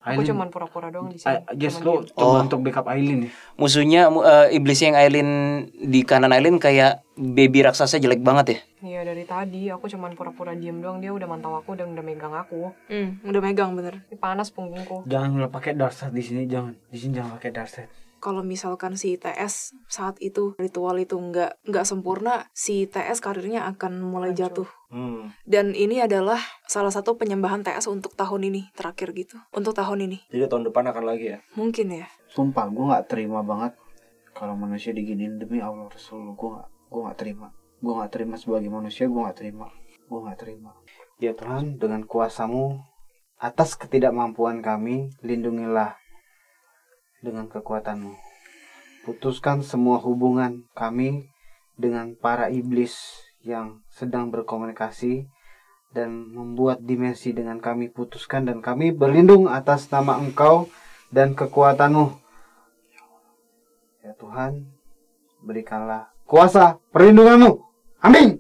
Aku cuman pura-pura doang di sini. Just lo coba untuk backup Aileen ya. Musuhnya iblisnya yang Aileen di kanan Aileen kayak baby raksasa jelek banget ya. Iya dari tadi aku cuman pura-pura diem doang, dia udah mantau aku dan udah megang aku. Udah megang bener. Ini panas punggungku. Jangan lo pakai darkset di sini, jangan. Di sini jangan pakai darkset. Kalau misalkan si TS saat itu ritual itu nggak sempurna, si TS karirnya akan mulai jatuh. Dan ini adalah salah satu penyembahan TS untuk tahun ini terakhir gitu. Untuk tahun ini. Jadi tahun depan akan lagi ya. Mungkin ya. Sumpah gue nggak terima banget kalau manusia diginiin, demi Allah Rasul. Gue nggak terima. Gue nggak terima sebagai manusia. Gue nggak terima. Ya Tuhan, dengan kuasa-Mu atas ketidakmampuan kami, lindungilah dengan kekuatan-Mu. Putuskan semua hubungan kami dengan para iblis yang sedang berkomunikasi dan membuat dimensi dengan kami. Putuskan dan kami berlindung atas nama Engkau dan kekuatan-Mu. Ya Tuhan, berikanlah kuasa perlindungan-Mu. Amin.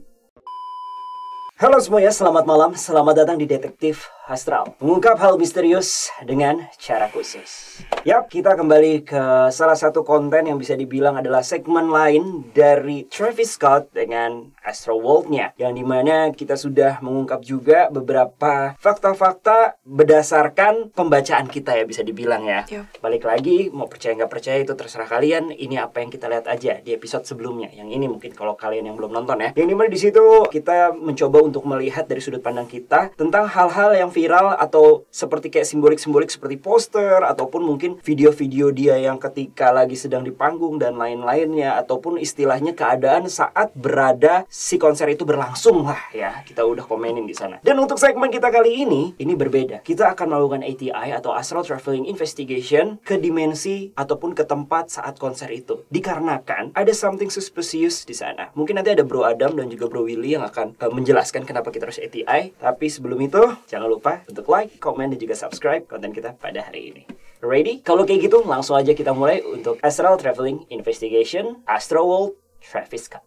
Halo semuanya, selamat malam. Selamat datang di Detektif Astral, mengungkap hal misterius dengan cara khusus. Yap, kita kembali ke salah satu konten yang bisa dibilang adalah segmen lain dari Travis Scott dengan Astral World-nya, yang dimana kita sudah mengungkap juga beberapa fakta-fakta berdasarkan pembacaan kita ya, bisa dibilang ya. Balik lagi, mau percaya nggak percaya itu terserah kalian. Ini apa yang kita lihat aja di episode sebelumnya. Yang ini mungkin kalau kalian yang belum nonton ya. Yang dimana di situ kita mencoba untuk melihat dari sudut pandang kita tentang hal-hal yang viral atau seperti kayak simbolik-simbolik seperti poster ataupun mungkin video-video dia yang ketika lagi sedang di panggung dan lain-lainnya, ataupun istilahnya keadaan saat berada si konser itu berlangsung lah ya. Kita udah komenin di sana. Dan untuk segmen kita kali ini berbeda. Kita akan melakukan ATI atau Astral Traveling Investigation ke dimensi ataupun ke tempat saat konser itu. Dikarenakan ada something suspicious di sana. Mungkin nanti ada Bro Adam dan juga Bro Willy yang akan menjelaskan kenapa kita harus ATI. Tapi sebelum itu, jangan lupa untuk like, komen, dan juga subscribe konten kita pada hari ini. Ready? Kalau kayak gitu, langsung aja kita mulai untuk Astral Traveling Investigation, Astral World, Travis Scott.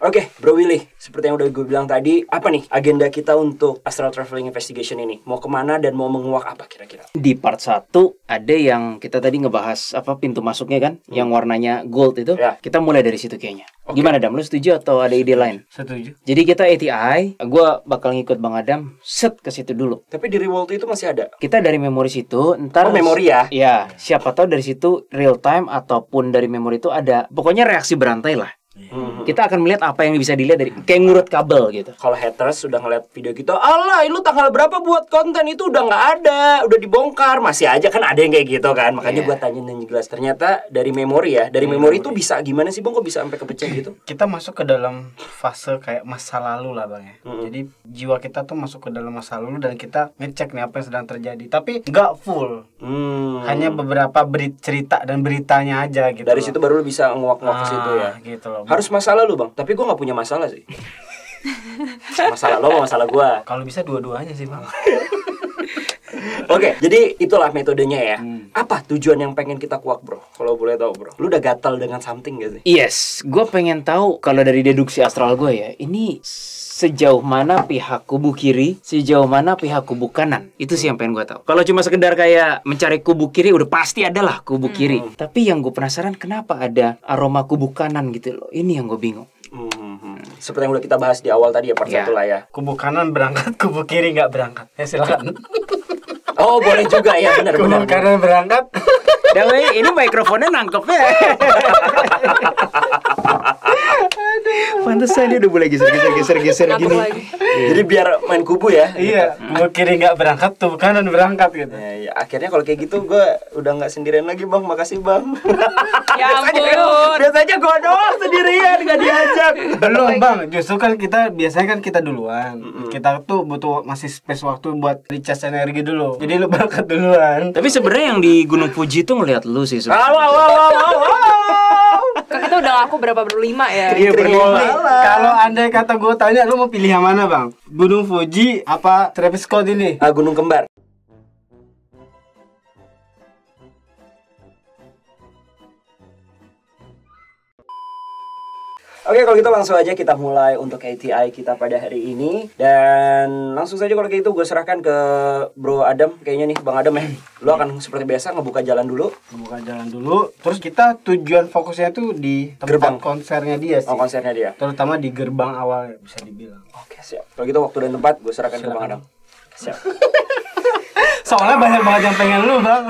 Oke, Bro Willy, seperti yang udah gue bilang tadi, apa nih agenda kita untuk Astral Traveling Investigation ini? Mau kemana dan mau menguak apa kira-kira? Di part 1 ada yang kita tadi ngebahas apa pintu masuknya kan, yang warnanya gold itu. Ya. Kita mulai dari situ kayaknya. Gimana Dam, lu setuju atau ada ide lain? Setuju. Jadi kita ATI, gue bakal ngikut Bang Adam, set ke situ dulu. Tapi di Revolt itu masih ada? Kita dari memori situ, ntar... memori ya? Ya, siapa tahu dari situ real time ataupun dari memori itu ada, pokoknya reaksi berantai lah. Kita akan melihat apa yang bisa dilihat dari kayak ngurut kabel gitu. Kalau haters sudah ngeliat video kita, alah lu tanggal berapa buat konten itu udah nggak ada, udah dibongkar. Masih aja kan ada yang kayak gitu kan. Makanya gua tanya dan jelas. Ternyata dari memori ya, dari memori itu bisa gimana sih Bang, kok bisa sampai kepecah gitu? Kita masuk ke dalam fase kayak masa lalu lah Bang ya. Jadi jiwa kita tuh masuk ke dalam masa lalu dan kita ngecek nih apa yang sedang terjadi. Tapi nggak full. Hanya beberapa cerita dan beritanya aja gitu. Dari situ baru lu bisa nguak-nguak ke situ ya. Gitu loh. Harus masalah lu Bang, tapi gue gak punya masalah sih. Masalah lo sama masalah gue. Kalau bisa dua-duanya sih Bang. Oke, jadi itulah metodenya ya. Apa tujuan yang pengen kita kuak Bro? Kalau boleh tahu Bro, lu udah gatal dengan something gak sih? Yes, gue pengen tahu kalau dari deduksi astral gue ya, ini sejauh mana pihak kubu kiri, sejauh mana pihak kubu kanan. Itu sih yang pengen gue tahu. Kalau cuma sekedar kayak mencari kubu kiri, udah pasti ada lah kubu kiri. Tapi yang gue penasaran kenapa ada aroma kubu kanan gitu loh. Ini yang gue bingung. Seperti yang udah kita bahas di awal tadi ya, part 1 lah ya. Kubu kanan berangkat, kubu kiri nggak berangkat. Ya silakan. Oh boleh juga ya, benar. Kubu kanan berangkat. Dan ini mikrofonnya nangkep ya. Pantesan dia udah mulai geser gini. Jadi biar main kubu ya. Iya, kubu kiri nggak berangkat, kubu kanan berangkat gitu. Ya, akhirnya kalau kayak gitu gue udah nggak sendirian lagi Bang. Makasih Bang. Ya ampun. Biasanya gue doang sendirian nggak diajak. Belum Bang, justru kan biasanya kita duluan. Kita tuh butuh masih space waktu buat recharge energi dulu. Jadi lu berangkat duluan. Tapi sebenarnya yang di Gunung Fuji tuh ngeliat lu sih sebenarnya. Kan kita udah ngaku berlima ya. Iya berlima. Kalau andai kata gue tanya, lu mau pilih yang mana Bang? Gunung Fuji apa Travis Scott ini? Gunung Kembar. Oke, kalau gitu langsung aja kita mulai untuk ATI kita pada hari ini. Dan langsung saja kalau gitu gue serahkan ke Bro Adam. Kayaknya nih Bang Adam ya, lu akan seperti biasa ngebuka jalan dulu. Terus kita tujuan fokusnya tuh di tempat Gerbang. konsernya dia sih. Oh, konsernya dia. Terutama di gerbang awal bisa dibilang. Oke, siap. Kalau gitu waktu dan tempat gue serahkan ke Bang Adam. Siap. Soalnya banyak banget yang pengen lu, Bang.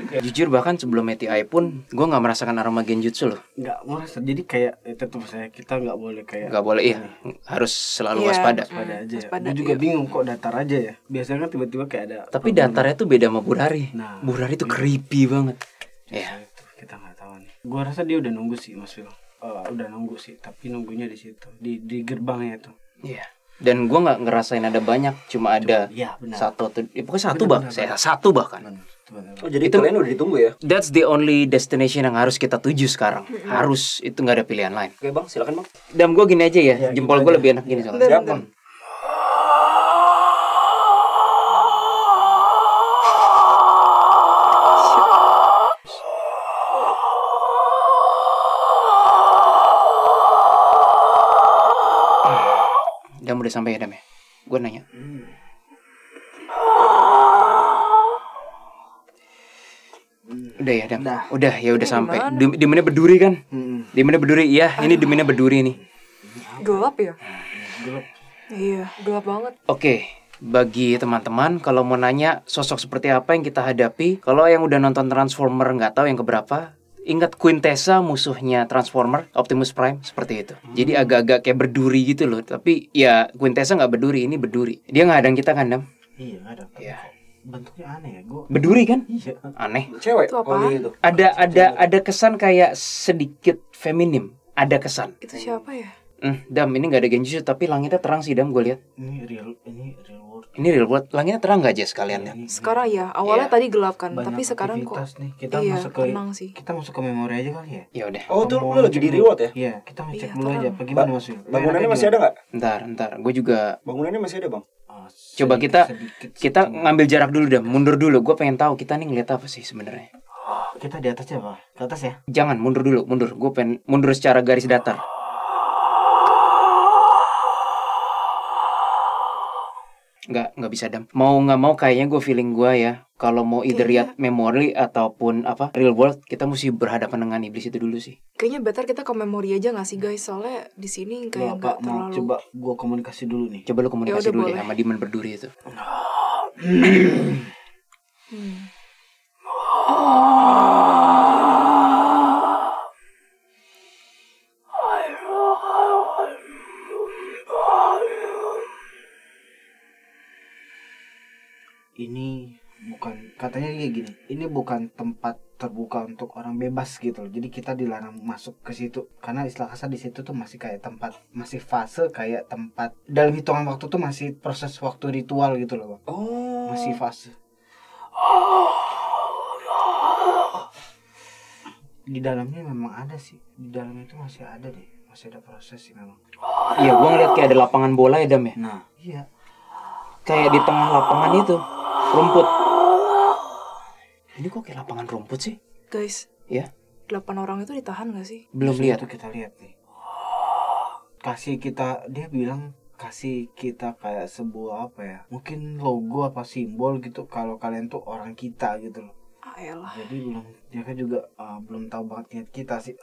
Jujur bahkan sebelum ATI pun gue nggak merasakan aroma genjutsu loh. Nggak merasa. Jadi kayak tetap saya kita nggak boleh kayak. Nggak boleh, iya. Harus selalu Iya. waspada. Waspada aja. Ya. waspada, Gue juga iya. bingung kok datar aja ya. Biasanya kan tiba-tiba kayak ada. Tapi datarnya tuh beda sama Burari. Nah, Burari tuh creepy banget. Ya. Kita nggak tahu nih. Gue rasa dia udah nunggu sih, Mas Phil. Udah nunggu sih. Tapi nunggunya di situ, di gerbangnya tuh. Iya. Dan gue nggak ngerasain ada banyak, cuma ada Iya benar. satu atau pokoknya satu bahkan. Saya satu bahkan. Benar. Oh, jadi Itu- kalian udah ditunggu ya? That's the only destination yang harus kita tuju sekarang. Harus, itu nggak ada pilihan lain. Oke Bang, silakan Bang. Dan gue gini aja ya, Ya, jempol gitu gue aja. lebih enak gini soalnya. Bentar, Siap bentar. Bang. Dam udah sampai ya Dam ya? Gue nanya. Udah ya Dam? Udah. Udah ya udah Ini sampai. gimana? Dimennya berduri kan? Mm-mm. Dimennya berduri, iya. Ini dimennya berduri nih. Gelap ya? Gelap. Iya, gelap banget. Oke, bagi teman-teman kalau mau nanya sosok seperti apa yang kita hadapi, kalau yang udah nonton Transformer nggak tahu yang keberapa, ingat Quintessa musuhnya Transformer, Optimus Prime seperti itu. Jadi agak-agak kayak berduri gitu loh. Tapi ya Quintessa nggak berduri, ini berduri. Dia nggak hadang kita kan Dam? Iya ada. Iya. Bentuknya aneh ya. Gue. Berduri kan? Iya. Aneh. Cewek. Itu Oh apaan? gitu. Ada kesan kayak sedikit feminim. Ada kesan. Itu siapa ya? Dam, ini nggak ada genjutsu tapi langitnya terang sih Dam, gue lihat. Ini real world. Ini real world, langitnya terang nggak aja sekalian Dam? Sekarang ya, awalnya Iya. tadi gelap kan, Banyak tapi sekarang kok aktivitas nih. Kita iya, masuk ke tenang sih. kita masuk ke memori aja kali ya. Ya udah. Oh tuh Mau lu lagi ngecek di dulu. reward ya? Iya, kita ngecek Iya, dulu aja. terang. Apa gimana Mas Wil? Bangunannya masih ada nggak? Ntar, gue juga. Bangunannya masih ada Bang? Coba kita ngambil jarak dulu Dam, mundur dulu. Gue pengen tahu kita nih ngeliat apa sih sebenarnya. Kita di atasnya apa? Ke atas ya? Jangan mundur dulu, mundur. Gue pengen mundur secara garis datar. Nggak bisa Dam. Mau nggak mau kayaknya gue feeling gue ya. Kalau mau either Kayaknya- lihat memory ataupun apa real world, kita mesti berhadapan dengan iblis itu dulu sih. Kayaknya better kita ke memori aja gak sih guys? Soalnya di sini Gua kayak apa nggak mau terlalu. coba gua komunikasi dulu nih. Coba lu komunikasi Ya udah, dulu deh boleh. sama demon berduri itu. Hmm. Ini bukan katanya kayak gini. Ini bukan tempat terbuka untuk orang bebas gitu loh. Jadi kita dilarang masuk ke situ karena istilah kasar di situ tuh masih kayak tempat, masih fase kayak tempat dalam hitungan waktu tuh masih proses waktu ritual gitu loh, Bang. Oh. Masih fase. Di dalamnya memang ada sih. Di dalamnya itu masih ada deh. Masih ada proses sih memang. Iya, gue ngeliat kayak ada lapangan bola ya Dam ya. Nah, iya. Kayak di tengah lapangan itu rumput. Ini kok kayak lapangan rumput sih? Guys, Ya, 8 orang itu ditahan gak sih? belum Terus lihat. itu kita lihat nih. Kasih kita, dia bilang kasih kita kayak sebuah apa ya? Mungkin logo apa simbol gitu kalau kalian tuh orang kita gitu loh. Ah elah, Jadi belum dia kan juga belum tahu banget niat kita sih.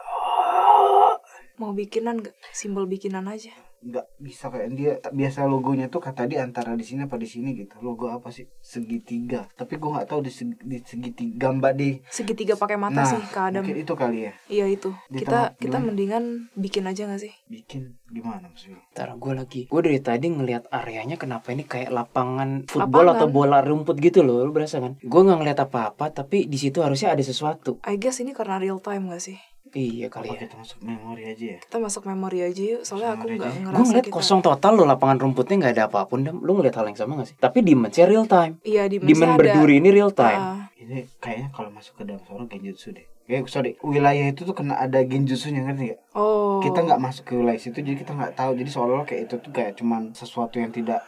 mau bikinan gak? Simbol bikinan aja. Nggak bisa kayak dia biasa logonya tuh kata dia antara di sini apa di sini gitu. Logo apa sih? Segitiga. Tapi gua nggak tahu di segitiga gambar di. Segitiga pakai mata Nah, sih ke Adam. mungkin itu kali ya. Iya itu. Di Kita tengah, kita gimana? mendingan bikin aja gak sih? Bikin gimana maksudnya? Ntar gue dari tadi ngelihat areanya kenapa ini kayak lapangan football Lapangan. atau bola rumput gitu loh, lu berasa kan? Gue nggak ngeliat apa-apa, tapi di situ harusnya ada sesuatu. I guess ini karena real time gak sih? Iya kali Apa ya. kita masuk memori aja ya? Kita masuk memori aja yuk. Soalnya aku Memori gak aja. ngerasa Gue ngeliat kita. kosong total loh, lapangan rumputnya nggak ada apapun. Dam. Lu ngeliat hal yang sama gak sih? Tapi dimensinya real time. Iya di Demon berduri ini real time. Ini kayaknya kalau masuk ke dalam sono genjutsu deh. Sorry, wilayah itu tuh kena ada genjutsunya, ngerti gak? Oh. Kita nggak masuk ke wilayah situ, jadi kita nggak tahu. Jadi seolah-olah kayak itu tuh kayak cuman sesuatu yang tidak,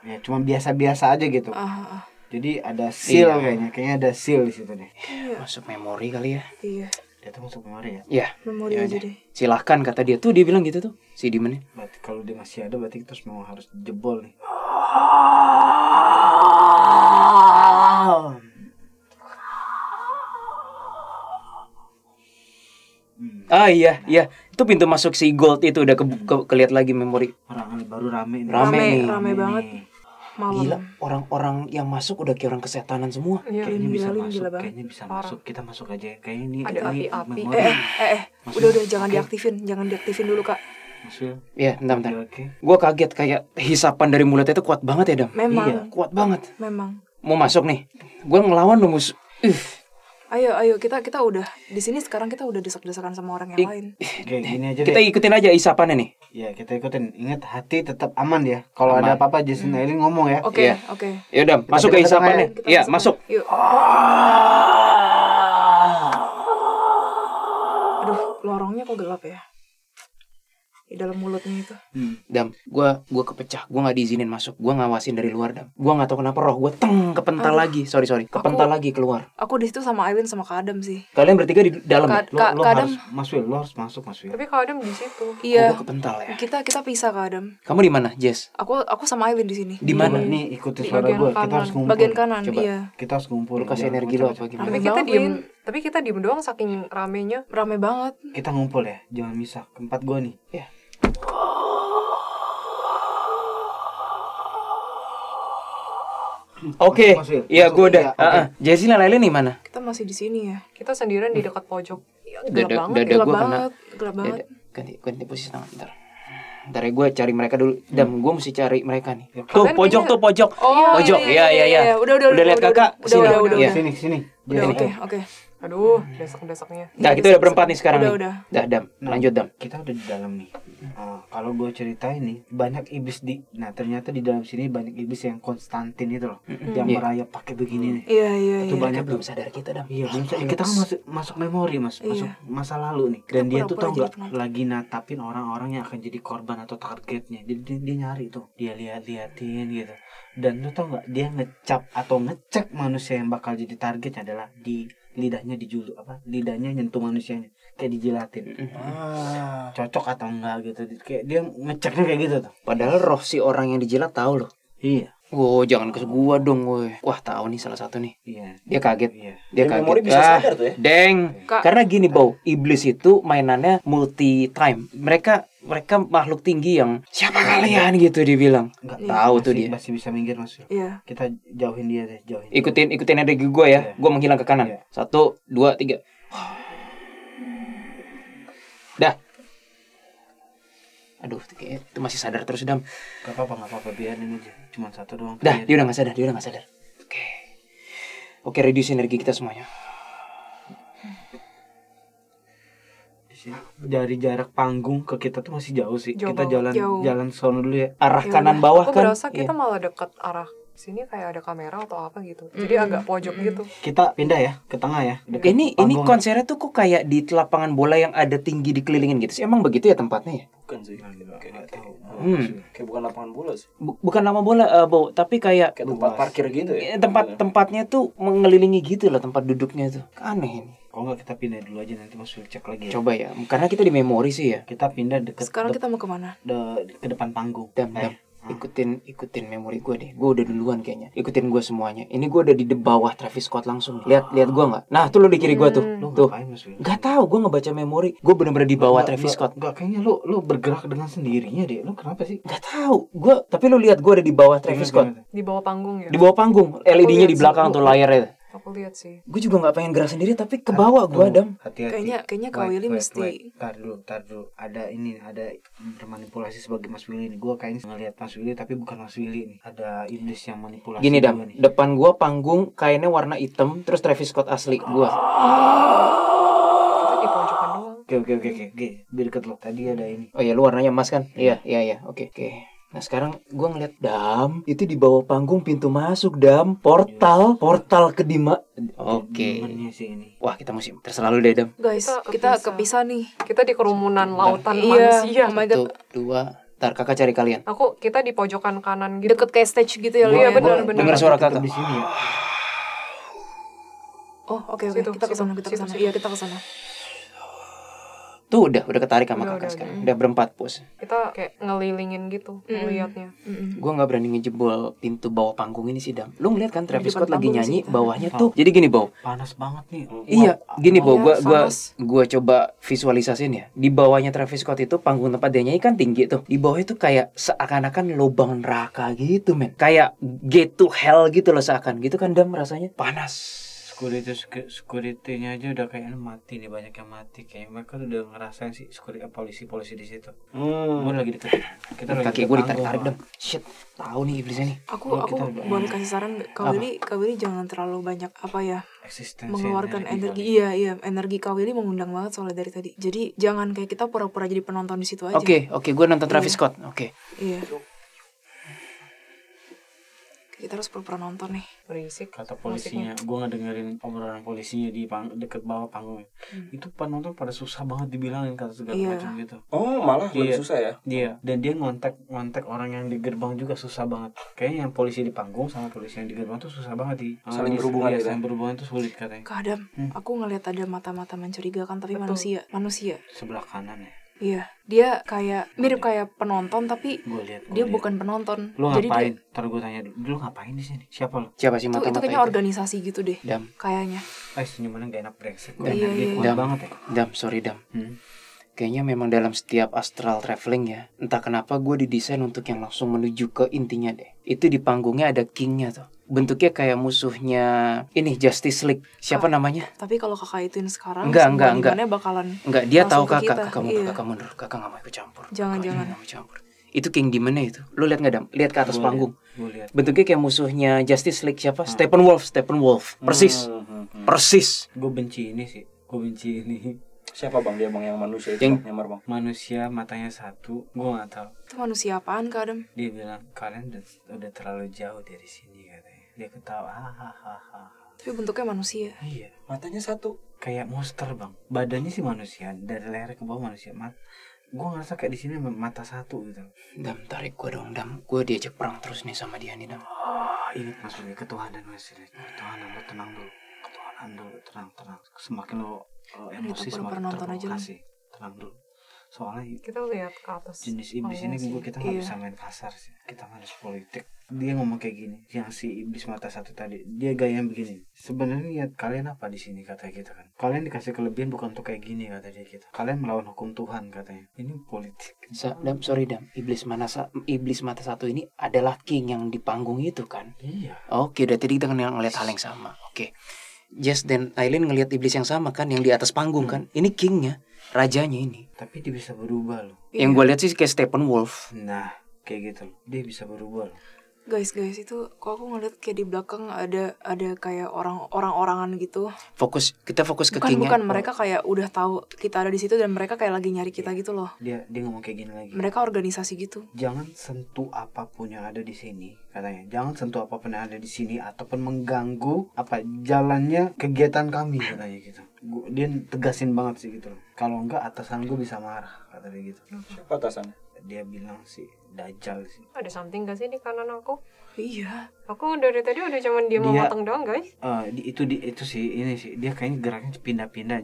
ya cuman biasa-biasa aja gitu. Ah, Jadi ada seal Iya. kayaknya ada seal di situ deh. iya. Masuk memori kali ya. Iya. Dia tuh masuk memori ya. Ya, Memori ya aja udah. deh. Silahkan kata dia tuh, dia bilang gitu tuh si Demonnya. Berarti kalau dia masih ada berarti kita memang harus jebol nih. Ah iya, itu pintu masuk si Gold itu udah kelihat lagi memori. Orang baru rame nih. Rame banget. Malam. Gila, orang-orang yang masuk udah kayak orang kesetanan semua. Iya. Kayaknya bisa Gila, masuk, gila banget. kayaknya bisa Parah. masuk. Kita masuk aja. Kayaknya ini Ada ini api-api. memori. Udah jangan Oke. diaktifin dulu Kak. Maksudnya, Iya, bentar. oke. Gue kaget kayak hisapan dari mulutnya itu kuat banget ya, Dam. Memang, Iya. Kuat banget. memang. Mau masuk nih. Gue ngelawan dong musuh. Ayo kita udah di sini sekarang kita udah desak-desakan sama orang yang lain. Oke, gini aja Kita deh. ikutin aja hisapannya nih. Ya, kita ikutin. Ingat hati tetap aman ya. Kalau ada Aman. apa-apa Jason Eileen ngomong ya. Oke, Iya. oke. Ya udah, masuk ke kita hisapannya. Kita Iya, masuk. Yuk. Aduh, lorongnya kok gelap ya? Di dalam mulutnya itu. Dam, gua kepecah. Gua nggak diizinin masuk. Gua ngawasin dari luar, Dam. Gua nggak tahu kenapa roh gua kepental Aduh. lagi. Sorry. Kepental lagi keluar. Aku di situ sama Aileen sama Kak Adam sih. Kalian bertiga di dalam ya? Lo Kadang- harus Mas Will, lo harus masuk Mas Will. Tapi Kak Adam di situ. Iya. Gua kepental ya. Kita pisah Kak Adam. Kamu di mana, Jess? Aku sama Aileen di sini. Di mana? Nih ikuti Di suara bagian gue. Kita kanan. harus ngumpul. Bagian kanan, Coba. iya. Kita harus ngumpul. Lu kasih Jangan energi lo apa macam-macam. gimana? Tapi Rame kita banget, diem. Win. Tapi kita diem doang saking ramenya. Rame banget. Kita ngumpul ya. Jangan misah. Keempat gue nih. Ya. Oke, Mas Will, iya masuk. gua udah. Iya, oke. Jessie Laila nih mana? Kita masih di sini ya. Kita sendirian di dekat pojok. Ya, gelap Dada- banget. dada ya. Gelap gua kena. banget, gelap banget. Ganti posisi tangan bentar. Ntar ya gue cari mereka dulu. Dam, gue mesti cari mereka nih. Ya, Tuh, kalian pojok kayaknya- tuh, pojok. Oh, Pojok, iya. Udah Udah lihat kakak? Udah, Sini. udah. Iya. Sini, sini. Udah, Jadi, oke. Aduh, desak-desaknya. Nah, kita udah berempat nih sekarang Udah. nih. Dah, Dam. Lanjut, Dam. kita udah di dalam nih. Kalau gue ceritain nih, banyak iblis di. Nah, ternyata di dalam sini banyak iblis yang Konstantin itu loh, yang Iya. merayap pakai begini nih. Iya. Itu Mereka banyak belum sadar kita, Dam. Iya, belum sadar. Kita kan masuk memori, Mas. Masuk Iya. masa lalu nih. Dan dia tuh pura-pura tau jadi nggak penonton. lagi natapin orang-orang yang akan jadi korban atau targetnya. Dia nyari tuh. Dia liatin gitu. Dan lu tau nggak, dia ngecap atau ngecek manusia yang bakal jadi targetnya adalah di lidahnya dijuluk lidahnya nyentuh manusianya kayak dijilatin. Cocok atau enggak gitu. Kayak dia ngeceknya kayak gitu tuh. Padahal roh si orang yang dijilat tahu loh. Iya. Wow, jangan ke gua dong, woi. Wah, tahu nih salah satu nih. Iya. Dia kaget. Iya. Dia Dari kaget. memori bisa sadar tuh ya. Deng. Kak. Karena gini, Bow. Iblis itu mainannya multi time. Mereka makhluk tinggi yang siapa kalian gitu dibilang. Enggak Tahu tuh dia. Masih bisa minggir, Mas. Iya. Kita jauhin dia deh, jauhin. Ikutin energi gue ya. Iya. Gue menghilang ke kanan. Iya. 1, 2, 3. Dah. Aduh, kayak itu masih sadar terus, Dam. Gak apa-apa, biarin aja. Cuma satu doang. Dah, Biarin. dia udah gak sadar, Oke, reduce energi kita semuanya. Dari jarak panggung ke kita tuh masih jauh sih. Jauh Kita banget. jalan sono dulu ya. Arah Ya kanan udah. bawah Aku kan. berasa kita Iya. malah dekat arah sini kayak ada kamera atau apa gitu. Jadi agak pojok gitu. Kita pindah ya ke tengah ya. Dekat Ini panggung. konsernya tuh kok kayak di lapangan bola yang ada tinggi dikelilingin gitu sih. Emang begitu ya tempatnya ya? Bukan sih. Nggak tahu. Kayak bukan lapangan bola sih. Bukan nama bola, Bo, tapi kayak Kayak tempat parkir gitu ya. tempatnya tuh mengelilingi gitu loh tempat duduknya tuh. Aneh ini. Kalau nggak kita pindah dulu aja, nanti Mas Will cek lagi ya. Coba ya, karena kita di memori sih ya. Kita pindah deket Sekarang kita mau kemana? ke depan panggung. Dam. Ikutin memori gue deh. Gue udah duluan kayaknya. Ikutin gue semuanya. Ini gue udah di bawah Travis Scott langsung. Lihat gue nggak? Nah, tuh lo di kiri gue tuh. Lu Tuh. ngapain, Mas Will? Gak tahu, gue ngebaca memori. Gue bener-bener di bawah Travis Scott. Enggak, kayaknya lu bergerak dengan sendirinya deh. Lu kenapa sih? Gak tahu. Tapi lo lihat gue ada di bawah Travis Scott. Gimana? Di bawah panggung ya. Di bawah panggung. LED-nya di lihat belakang sih. tuh layarnya. Aku lihat sih. Gue juga nggak pengen gerak sendiri, tapi ke bawah gue, Dam. Hati-hati. Kayaknya Kak Willy mesti- Tar dulu. Ada bermanipulasi sebagai Mas Willy nih. Gua kayaknya ngelihat Mas Willy tapi bukan Mas Willy nih. Ada iblis yang manipulasi. Gini, juga Dam. nih. Depan gue panggung kainnya warna hitam, terus Travis Scott asli gue. Kita di pojokan doang. Oke. Biar deket lo. Tadi ada ini. Oh iya, lu warnanya emas kan? Iya. Oke. Nah sekarang gue ngeliat Dam, itu di bawah panggung pintu masuk, Dam. Portal ke Dima. Oke. Demennya sih ini. Wah, kita mesti terserah lu deh, Dam. Guys, kita kepisah nih. Kita di kerumunan lautan Iya, manusia. oh my god. 1, 2. Ntar kakak cari kalian. Kita di pojokan kanan gitu. Deket kayak stage gitu ya, Iya, Lu ya? benar. Dengar suara kakak. Di sini ya. Oh, oke. Situ, Kita kesana, situ, kita kesana. situ. Iya, kita kesana. Tuh udah ketarik sama Udah, kakak udah, sekarang. Udah berempat pos. Kita kayak ngelilingin gitu ngeliatnya. Gue nggak berani ngejebol pintu bawah panggung ini sih, Dam. Lu ngeliat kan Travis depan Scott lagi panggung nyanyi, sih kita. bawahnya tuh. Jadi gini, Bow. Panas banget nih. Iya, gini, Bow. Iya, Gua coba visualisasin ya. Di bawahnya Travis Scott itu panggung tempat dia nyanyi kan tinggi tuh. Di bawah itu kayak seakan-akan lubang neraka gitu, men. Kayak gate to hell gitu loh seakan. Gitu kan, Dam, rasanya. Panas. Security-nya aja udah kayaknya mati nih, banyak yang mati. Kayak mereka udah ngerasain sih polisi di situ. Gue lagi deket. Kita lagi Kaki deket gue panggung, ditarik-tarik, Bang. Dam. Shit, tahu nih iblisnya nih. Aku kita udah- boleh kasih saran nggak? Kak Willy jangan terlalu banyak apa ya Eksistensi mengeluarkan energi. kali. Iya, energi Kak Willy mengundang banget soalnya dari tadi. Jadi jangan kayak kita pura-pura jadi penonton di situ aja. Oke, gue nonton Travis Scott. Oke. Iya. Kita harus pura-pura nonton nih. Berisik. Kata polisinya, gue ngedengerin obrolan polisinya di deket bawah panggung. Itu penonton pada susah banget dibilangin kata segala Iya. macam gitu. Oh, malah lebih Iya. susah ya. Dia dan dia ngontak orang yang di gerbang juga susah banget. Kayaknya yang polisi di panggung sama polisi yang di gerbang tuh susah banget Saling berhubungan gitu ya? Saling berhubungan tuh sulit katanya. Kak Adam, aku ngeliat ada mata-mata mencurigakan tapi Betul. manusia. Sebelah kanan ya. Iya, dia kayak mirip kayak penonton tapi Gue lihat. dia bukan penonton. Lu Jadi ngapain? Ntar gue tanya dulu. Lu ngapain di sini? Siapa lu? Siapa sih itu mata-mata kayaknya organisasi gitu deh. Dam, Kayaknya. Senyumannya gak enak brengsek. Iya, Dia iya, kuat iya. banget ya. Dam, sorry, Dam. Hmm. Kayaknya memang dalam setiap astral traveling ya, entah kenapa gue didesain untuk yang langsung menuju ke intinya deh. Itu di panggungnya ada kingnya tuh. Bentuknya kayak musuhnya ini Justice League. Siapa namanya? Tapi kalau kakak ituin sekarang, Enggak. animannya bakalan Enggak, dia tahu langsung ke kakak. kita. Kakak mundur, Iya. kakak mundur. Kakak nggak mau ikut campur. Jangan. Nggak mau campur. Itu King di mana itu? Lu lihat nggak, Dam? Lihat ke atas Gua panggung. Gue lihat. Bentuknya kayak musuhnya Justice League siapa? Steppenwolf. Persis. Persis. Gue benci ini sih. Gue benci ini. Siapa bang dia bang yang manusia itu Yang- bang? Nyamar bang. Manusia matanya satu. Gue nggak tahu. Itu manusia apaan Kak Adam? Dia bilang kalian udah terlalu jauh dari sini katanya. Dia ketawa. Hahaha. Tapi bentuknya manusia. Iya. Matanya satu. Kayak monster bang. Badannya sih manusia. Dari leher ke bawah manusia. Gue ngerasa kayak di sini mata satu gitu. Dam, tarik gue dong, Dam. Gue diajak perang terus nih sama dia nih, Dam. Ingat maksudnya ketuhanan mas. Ketuhanan lo tenang dulu. Ketuhanan dulu tenang. Semakin lo emosi kita semakin pernah nonton aja terprovokasi. Tenang dulu. Soalnya Kita lihat ke atas. jenis iblis ini panggung sih. kita nggak Iya. bisa main kasar sih. Kita harus politik. Dia ngomong kayak gini, yang si iblis mata satu tadi, dia gaya yang begini. Sebenarnya niat kalian apa di sini kata kita kan? Kalian dikasih kelebihan bukan untuk kayak gini kata dia kita. Kalian melawan hukum Tuhan katanya. Ini politik. Dam, sorry, Dam. Iblis mata satu ini adalah King yang di panggung itu kan? Iya. Oke, dari tadi kita ngeliat hal yang sama. Oke. Jess dan Aileen ngelihat iblis yang sama kan, yang di atas panggung kan. Ini kingnya, rajanya ini. Tapi dia bisa berubah loh. Yang gue lihat sih kayak Steppenwolf. Nah, kayak gitu loh. Dia bisa berubah loh. Guys, itu kok aku ngeliat kayak di belakang ada kayak orang-orangan gitu. Kita fokus ke Bukan kingnya. mereka kayak udah tahu kita ada di situ dan mereka kayak lagi nyari kita gitu loh. Dia ngomong kayak gini lagi. Mereka organisasi gitu. Jangan sentuh apapun yang ada di sini katanya. Jangan sentuh apapun yang ada di sini ataupun mengganggu jalannya kegiatan kami katanya gitu. Dia tegasin banget sih gitu loh. Kalau enggak atasan gue bisa marah kata dia gitu. Siapa atasannya? Dia bilang sih Dajjal sih. Ada something gak sih di kanan aku? Iya. Aku dari tadi udah cuman dia memotong doang guys. Itu sih ini sih dia kayaknya geraknya pindah-pindah.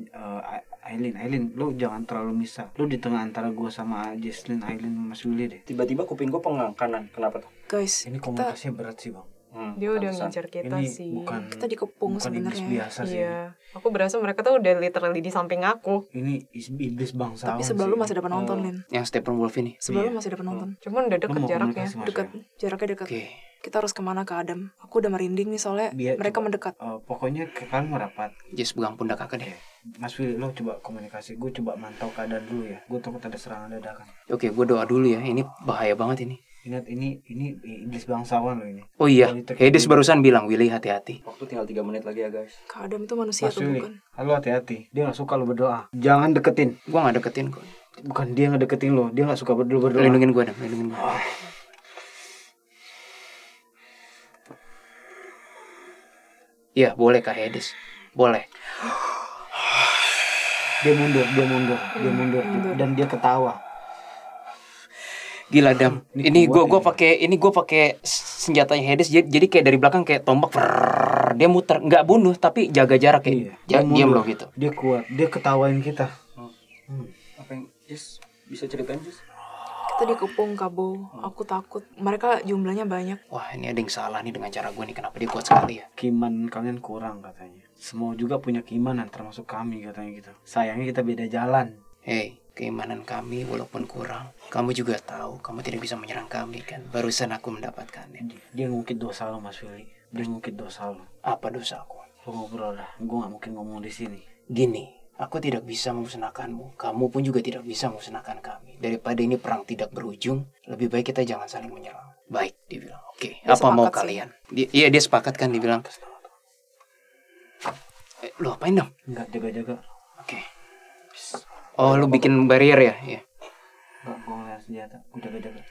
Aileen, lu jangan terlalu misah. Lu di tengah antara gue sama Jesslyn, Aileen, Mas Willy deh. Tiba-tiba kuping gue pengang kanan. Kenapa tuh? Guys, Ini komunikasinya berat sih bang. Dia udah pantesan. ngincar kita Ini sih. kita dikepung bukan iblis sebenarnya. biasa sih. Iya. Aku berasa mereka tuh udah literally di samping aku. Ini iblis bangsawan. Tapi sebelah lu sih. masih ada penonton, Lin. Yang Steppenwolf ini. Sebelah lu Iya. masih ada penonton. Cuman udah deket Lu mau jaraknya. komunikasi sama Dekat, siapa? jaraknya dekat. Oke. Kita harus kemana ke Adam? Aku udah merinding nih soalnya mereka Coba, mendekat. pokoknya kalian merapat. Jess pegang pundak kakak deh. Mas Willy, lo coba komunikasi. Gue coba mantau keadaan dulu ya. Gue takut ada serangan dadakan. Oke, gue doa dulu ya. Ini bahaya banget ini. Ingat ini iblis bangsawan lo ini. Oh iya, Politik Hades dulu. barusan bilang, Willy hati-hati. Waktu tinggal 3 menit lagi ya guys. Kak Adam itu manusia Mas atau Willy, bukan? halo hati-hati. Dia gak suka lo berdoa. Jangan deketin. Gue gak deketin kok. Bukan dia ngedeketin lo. Dia gak suka berdoa. Lindungin gue, Dam. Lindungin gue. Iya, boleh Kak Hades. Boleh. Dia mundur. Dan dia ketawa. Gila, Dam. Ini kuat gue pakai senjatanya Hades. Jadi kayak dari belakang kayak tombak. Frrrr. Dia muter, nggak bunuh tapi jaga jarak Iya. ya. Dia Diam mundur. lo gitu. Dia kuat. Dia ketawain kita. Jess, bisa ceritain Jess? Kita dikepung Kabo. Aku takut. Mereka jumlahnya banyak. Wah, ini ada yang salah nih dengan cara gue nih. Kenapa dia kuat sekali ya? Keimanan kalian kurang katanya. Semua juga punya keimanan termasuk kami katanya gitu. Sayangnya kita beda jalan. Hei, keimanan kami walaupun kurang, kamu juga tahu kamu tidak bisa menyerang kami kan. Barusan aku mendapatkannya. Dia ngungkit dosa lo Mas Willy. Dia ngungkit dosa lo. Apa dosaku? Lo ngobrol dah. Gue gak mungkin ngomong di sini. Gini, aku tidak bisa memusnahkanmu. Kamu pun juga tidak bisa memusnahkan kami. Daripada ini perang tidak berujung, lebih baik kita jangan saling menyerang. Baik, dia bilang. Oke, Dia apa mau sepakat sih. kalian? Dia sepakat kan, dia bilang. Lu apain dong? Enggak, jaga-jaga. Oke. Oh, lu bikin barrier ya? Iya. Enggak, gue ngeliat senjata. Gue jaga-jaga.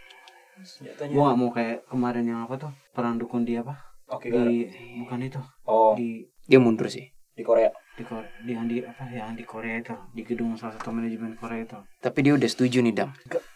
Senjatanya. Gue gak mau kayak kemarin yang apa tuh, perang dukun di apa? Oke, Bukan itu. Oh, Dia mundur sih. di Korea. Yang di Korea itu, di gedung salah satu manajemen Korea itu. Tapi dia udah setuju nih, Dam.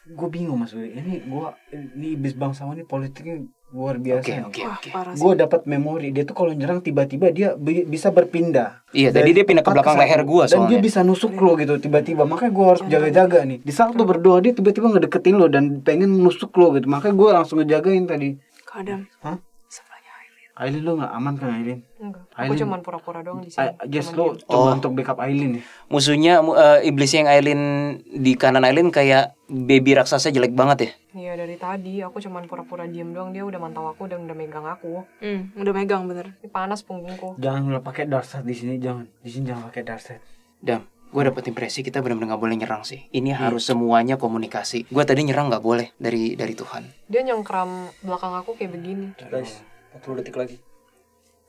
Gue bingung Mas Willy. Ini bis bangsawan ini politiknya luar biasa. Oke. Wah, parah sih. Gue dapat memori dia tuh kalau nyerang tiba-tiba dia bisa berpindah. Iya, tadi dia pindah ke belakang leher gua Dan dia soalnya. bisa nusuk lo gitu tiba-tiba. Makanya gue harus jaga-jaga nih. Di saat lo berdoa dia tiba-tiba ngedeketin lo dan pengen nusuk lo gitu. Makanya gue langsung ngejagain tadi. Kadam. Hah? Sebelahnya Aileen. Aileen lo gak aman kan Aileen? Enggak. Aku Aileen- cuman pura-pura doang di sini. Jess Cuman lo diem. coba untuk backup Aileen ya. Musuhnya iblisnya yang Aileen di kanan Aileen kayak baby raksasa jelek banget ya. Iya dari tadi aku cuman pura-pura diem doang, dia udah mantau aku dan udah megang aku. Udah megang bener. Ini panas punggungku. Jangan lo pakai darkset di sini, jangan. Di sini jangan pakai darkset. Dam, gue dapet impresi kita benar-benar nggak boleh nyerang sih. Ini harus semuanya komunikasi. Gue tadi nyerang nggak boleh dari Tuhan. Dia nyengkram belakang aku kayak begini. Guys, 40 detik lagi.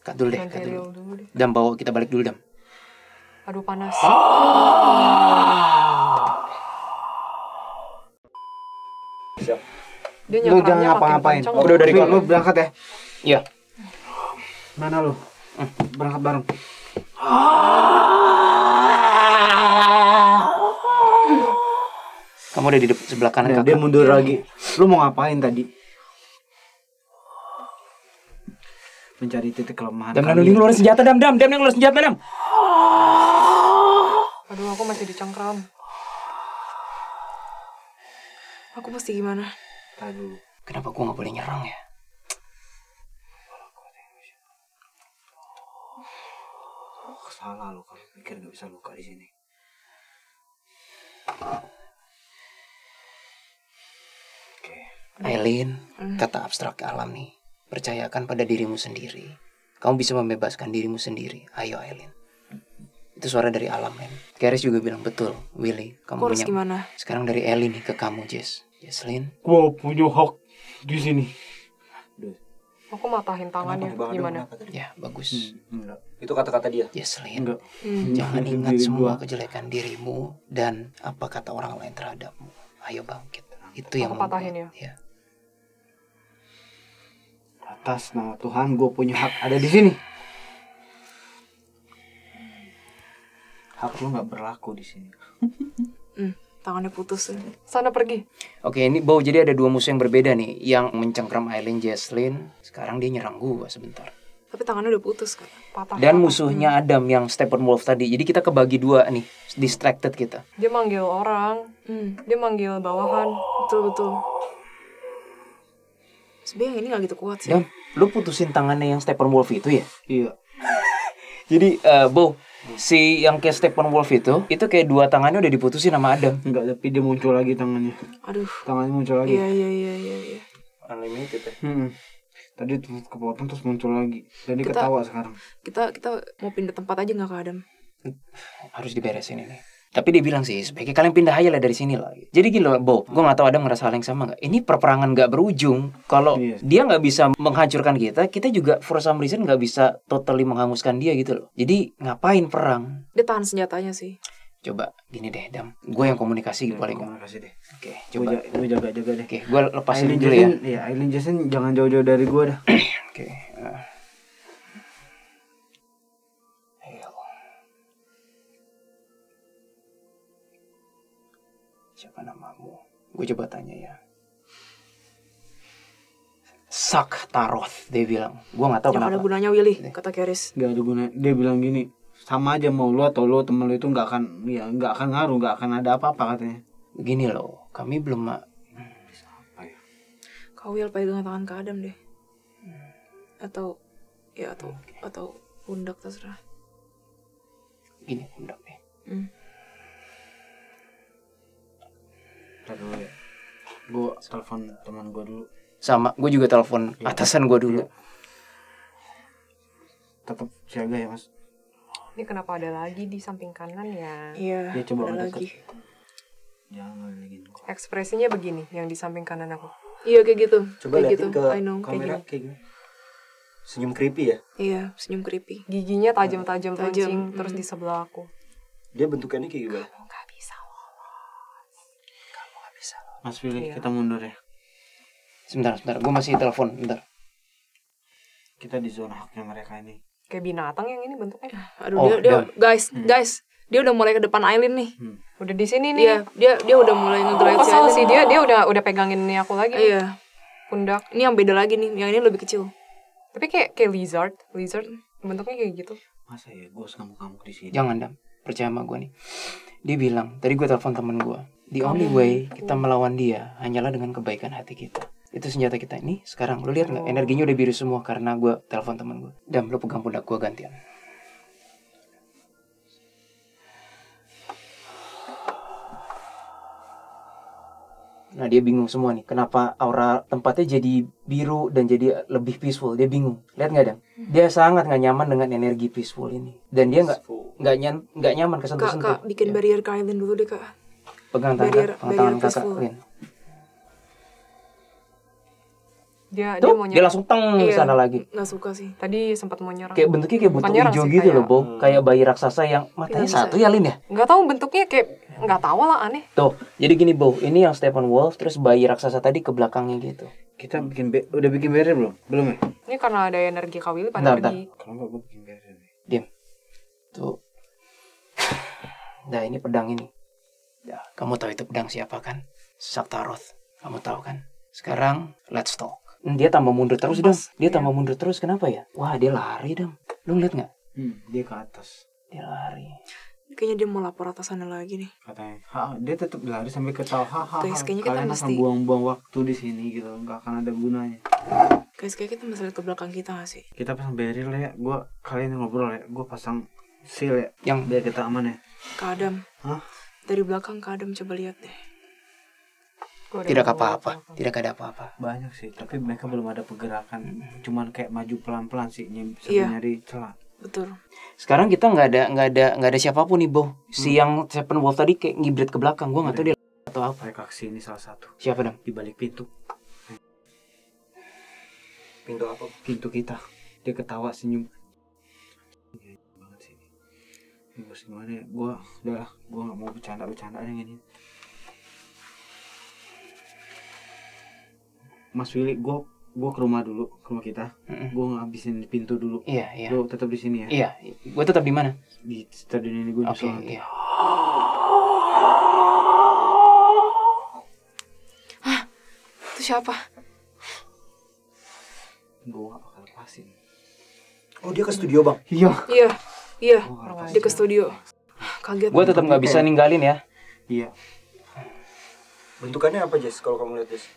Cut dulu deh, Ganti cut real dulu. dulu deh. Dam, bawa kita balik dulu, Dam. Aduh panas. Siap. Dia Lu jangan nyengkramnya makin ngapa-ngapain. kencang. Udah dari Lu berangkat ya? Iya. Mana lu? Berangkat bareng. Kamu udah di sebelah kanan Nah, kakak. dia mundur lagi. Lu mau ngapain tadi? Mencari titik kelemahan. Dam, lu ngeluarin senjata, Dam, ngeluarin senjata, Dam. Aduh aku masih dicengkram. Aku mesti gimana? Aduh. Kenapa gue nggak boleh nyerang ya? Salah lu kalau pikir gak bisa luka di sini. Oke. Aileen, kata abstrak alam nih. Percayakan pada dirimu sendiri. Kamu bisa membebaskan dirimu sendiri. Ayo, Aileen. Itu suara dari alam, men. Keris juga bilang betul, Willy. Kamu Aku harus punya. gimana? Sekarang dari Aileen nih ke kamu, Jess. Jesslyn. Gua punya hak di sini. Aku matahin tangannya. Gimana? Ya, bagus. Enggak. Itu kata-kata dia. Jesslyn. Enggak. Jangan ingat Diri semua gua. kejelekan dirimu dan apa kata orang lain terhadapmu. Ayo bangkit. Itu yang Aku patahin membuat- ya. Atas nama Tuhan, gue punya hak ada di sini. Hak lu nggak berlaku di sini. Tangannya putus. Sana pergi. Oke, ini Bow, jadi ada dua musuh yang berbeda nih. Yang mencengkram Aileen, Jesslyn. Sekarang dia nyerang gua sebentar. Tapi tangannya udah putus kan. Patah. Dan musuhnya Adam yang Steppenwolf tadi. Jadi kita kebagi dua nih. Distracted kita. Dia manggil orang. Dia manggil bawahan. Betul. Sebenarnya yang ini gak gitu kuat sih. Dan lu putusin tangannya yang Steppenwolf itu ya? Iya. Jadi Bow, si yang kayak Steppenwolf itu kayak dua tangannya udah diputusin sama Adam. Enggak, tapi dia muncul lagi tangannya. Aduh. Tangannya muncul lagi. Iya. Unlimited ya. Tadi tuh kepotong terus muncul lagi. Dan dia Kita- ketawa sekarang. Kita mau pindah tempat aja gak ke Adam? Harus diberesin ini. Tapi dia bilang sih, sebaiknya kalian pindah aja lah dari sini lah. Jadi gini loh, Bow, gue gak tahu Adam ngerasa hal yang sama gak? Ini perperangan gak berujung. Kalau Iya. dia gak bisa menghancurkan kita juga for some reason gak bisa totally menghanguskan dia gitu loh. Jadi ngapain perang? Dia tahan senjatanya sih. Coba gini deh, Dam. Gue yang komunikasi paling gak. Komunikasi deh. Oke, Coba coba. lu jaga-jaga deh. Oke, gue lepasin Aileen dulu ya. Jason, iya, Aileen Jason jangan jauh-jauh dari gua dah. Oke. Ayo. Siapa namamu? Gue coba tanya ya. Sak Taroth, dia bilang. Gue gak tahu Yang ada kenapa. gunanya Willy, kata Keris. Gak ada guna. Dia bilang gini, sama aja mau lu atau lu temen lu itu nggak akan ngaruh, nggak akan ada apa-apa katanya. Begini loh, kami belum Apa ya? Kau Will pegang tangan Kak Adam deh. Atau atau pundak terserah. gini pundak deh. Ntar dulu ya. Gue telepon teman gue dulu. Sama, gue juga telepon atasan gue dulu. Tetap jaga ya mas. Ini kenapa ada lagi di samping kanan ya? Iya. Dia coba ada deket. lagi. Jangan lagi. Ekspresinya begini, yang di samping kanan aku. Iya kayak gitu. Coba kayak liatin gitu. ke I know, kayak kamera gini. kayak gini. Senyum creepy ya. Iya, senyum creepy. Giginya tajam-tajam Tajam. runcing terus di sebelah aku. Dia bentukannya kayak gimana? Nggak bisa lolos. Mas Willy, Iya. kita mundur ya. Sebentar, gue masih telepon, bentar. Kita di zona haknya mereka ini. Kayak binatang yang ini bentuknya. Aduh, Oh, dia guys, dia udah mulai ke depan Aileen nih. Udah di sini nih. Iya, dia udah mulai nge-drive si Kesel Aileen. sih dia udah pegangin ini aku lagi. nih. Iya. Pundak. Ini yang beda lagi nih, yang ini lebih kecil. Tapi kayak lizard bentuknya kayak gitu. Masa ya gue ngamuk-ngamuk di sini. Jangan Dam, percaya sama gue nih. Dia bilang, tadi gue telepon temen gue, the only way kita melawan dia hanyalah dengan kebaikan hati kita. Itu senjata kita. Nih sekarang lu lihat nggak, energinya udah biru semua karena gue telepon temen gue. Dam, lu pegang pundak gue gantian. Nah dia bingung semua nih, kenapa aura tempatnya jadi biru dan jadi lebih peaceful. Dia bingung, lihat nggak Dam? Dia sangat nggak nyaman dengan energi peaceful ini, dan dia nggak nyaman kesentuh-sentuh. Kak, bikin Ya. barrier ke Aileen dulu deh, Kak. Pegang tangan, barrier tangan kakak, peaceful. Lin. Dia Tuh, mau dia nyerang. langsung teng ke sana lagi. Nggak suka sih. Tadi sempat mau nyerang. Kayak bentuknya kayak Bukan butuh nyerang hijau sih, gitu kayak- loh, Bo. Kayak bayi raksasa yang matanya Bisa. satu ya, Lin ya? Nggak tahu bentuknya kayak nggak tahu lah aneh. Tuh, jadi gini, Bo. Ini yang Stephen Wolf, terus bayi raksasa tadi ke belakangnya gitu. Kita udah bikin barrier belum? Belum ya? Ini karena ada energi Kawili pada Bentar, pergi. Kalau nggak gue bikin barrier nih. Diam. Tuh. Nah, ini pedang ini. Nah, kamu tahu itu pedang siapa kan? Saktaroth. Kamu tahu kan? Sekarang, let's talk. Dia tambah mundur terus, Dam. Dia tambah mundur terus. Kenapa ya? Wah, dia lari, Dam. Lu ngeliat nggak? Dia ke atas Dia lari. Kayaknya dia mau lapor atasannya lagi nih. katanya. Dia tetap lari sampai ketawa. Guys, kayaknya kita Kalian akan mesti- buang-buang waktu di sini gitu. Nggak akan ada gunanya. Guys, kayak kita mesti lihat ke belakang kita nggak sih? Kita pasang barrier lah ya. Kalian ngobrol ya. Gue pasang seal ya. Yang Biar kita aman ya. Kak Adam. Hah? Dari belakang Kak Adam coba lihat deh. Gua udah tidak tahu apa-apa. Tidak ada apa-apa. Banyak sih. Tapi mereka belum ada pergerakan. Cuman kayak maju pelan-pelan sih. Sambil Iya. nyari celah. Betul. Sekarang kita nggak ada siapapun nih, Bo. Si yang Stephen Wolf tadi kayak ngibrit ke belakang. Gua nggak tahu dia atau apa. Kayak aksi ini salah satu. Siapa, Dam? Di balik pintu. Pintu apa? Pintu kita. Dia ketawa senyum. Iya, banget sih. Ini bos gimana ya? Gue nggak mau bercanda yang ini. Mas Willy, gue ke rumah dulu, ke rumah kita. Gue ngabisin di pintu dulu. Iya, iya. Lu tetap di sini ya? Iya, gue tetap di mana? Di stadion ini gue Oke, nyusul nanti. iya. Itu siapa? Gue gak bakal lepasin. Oh, dia ke studio, Bang. Iya. Iya. Iya. Gua gak lepasin. Dia ke studio. Kaget. Gue tetap nggak bisa ninggalin ya. Iya. Bentukannya apa, Jess, kalau kamu lihat, Jess?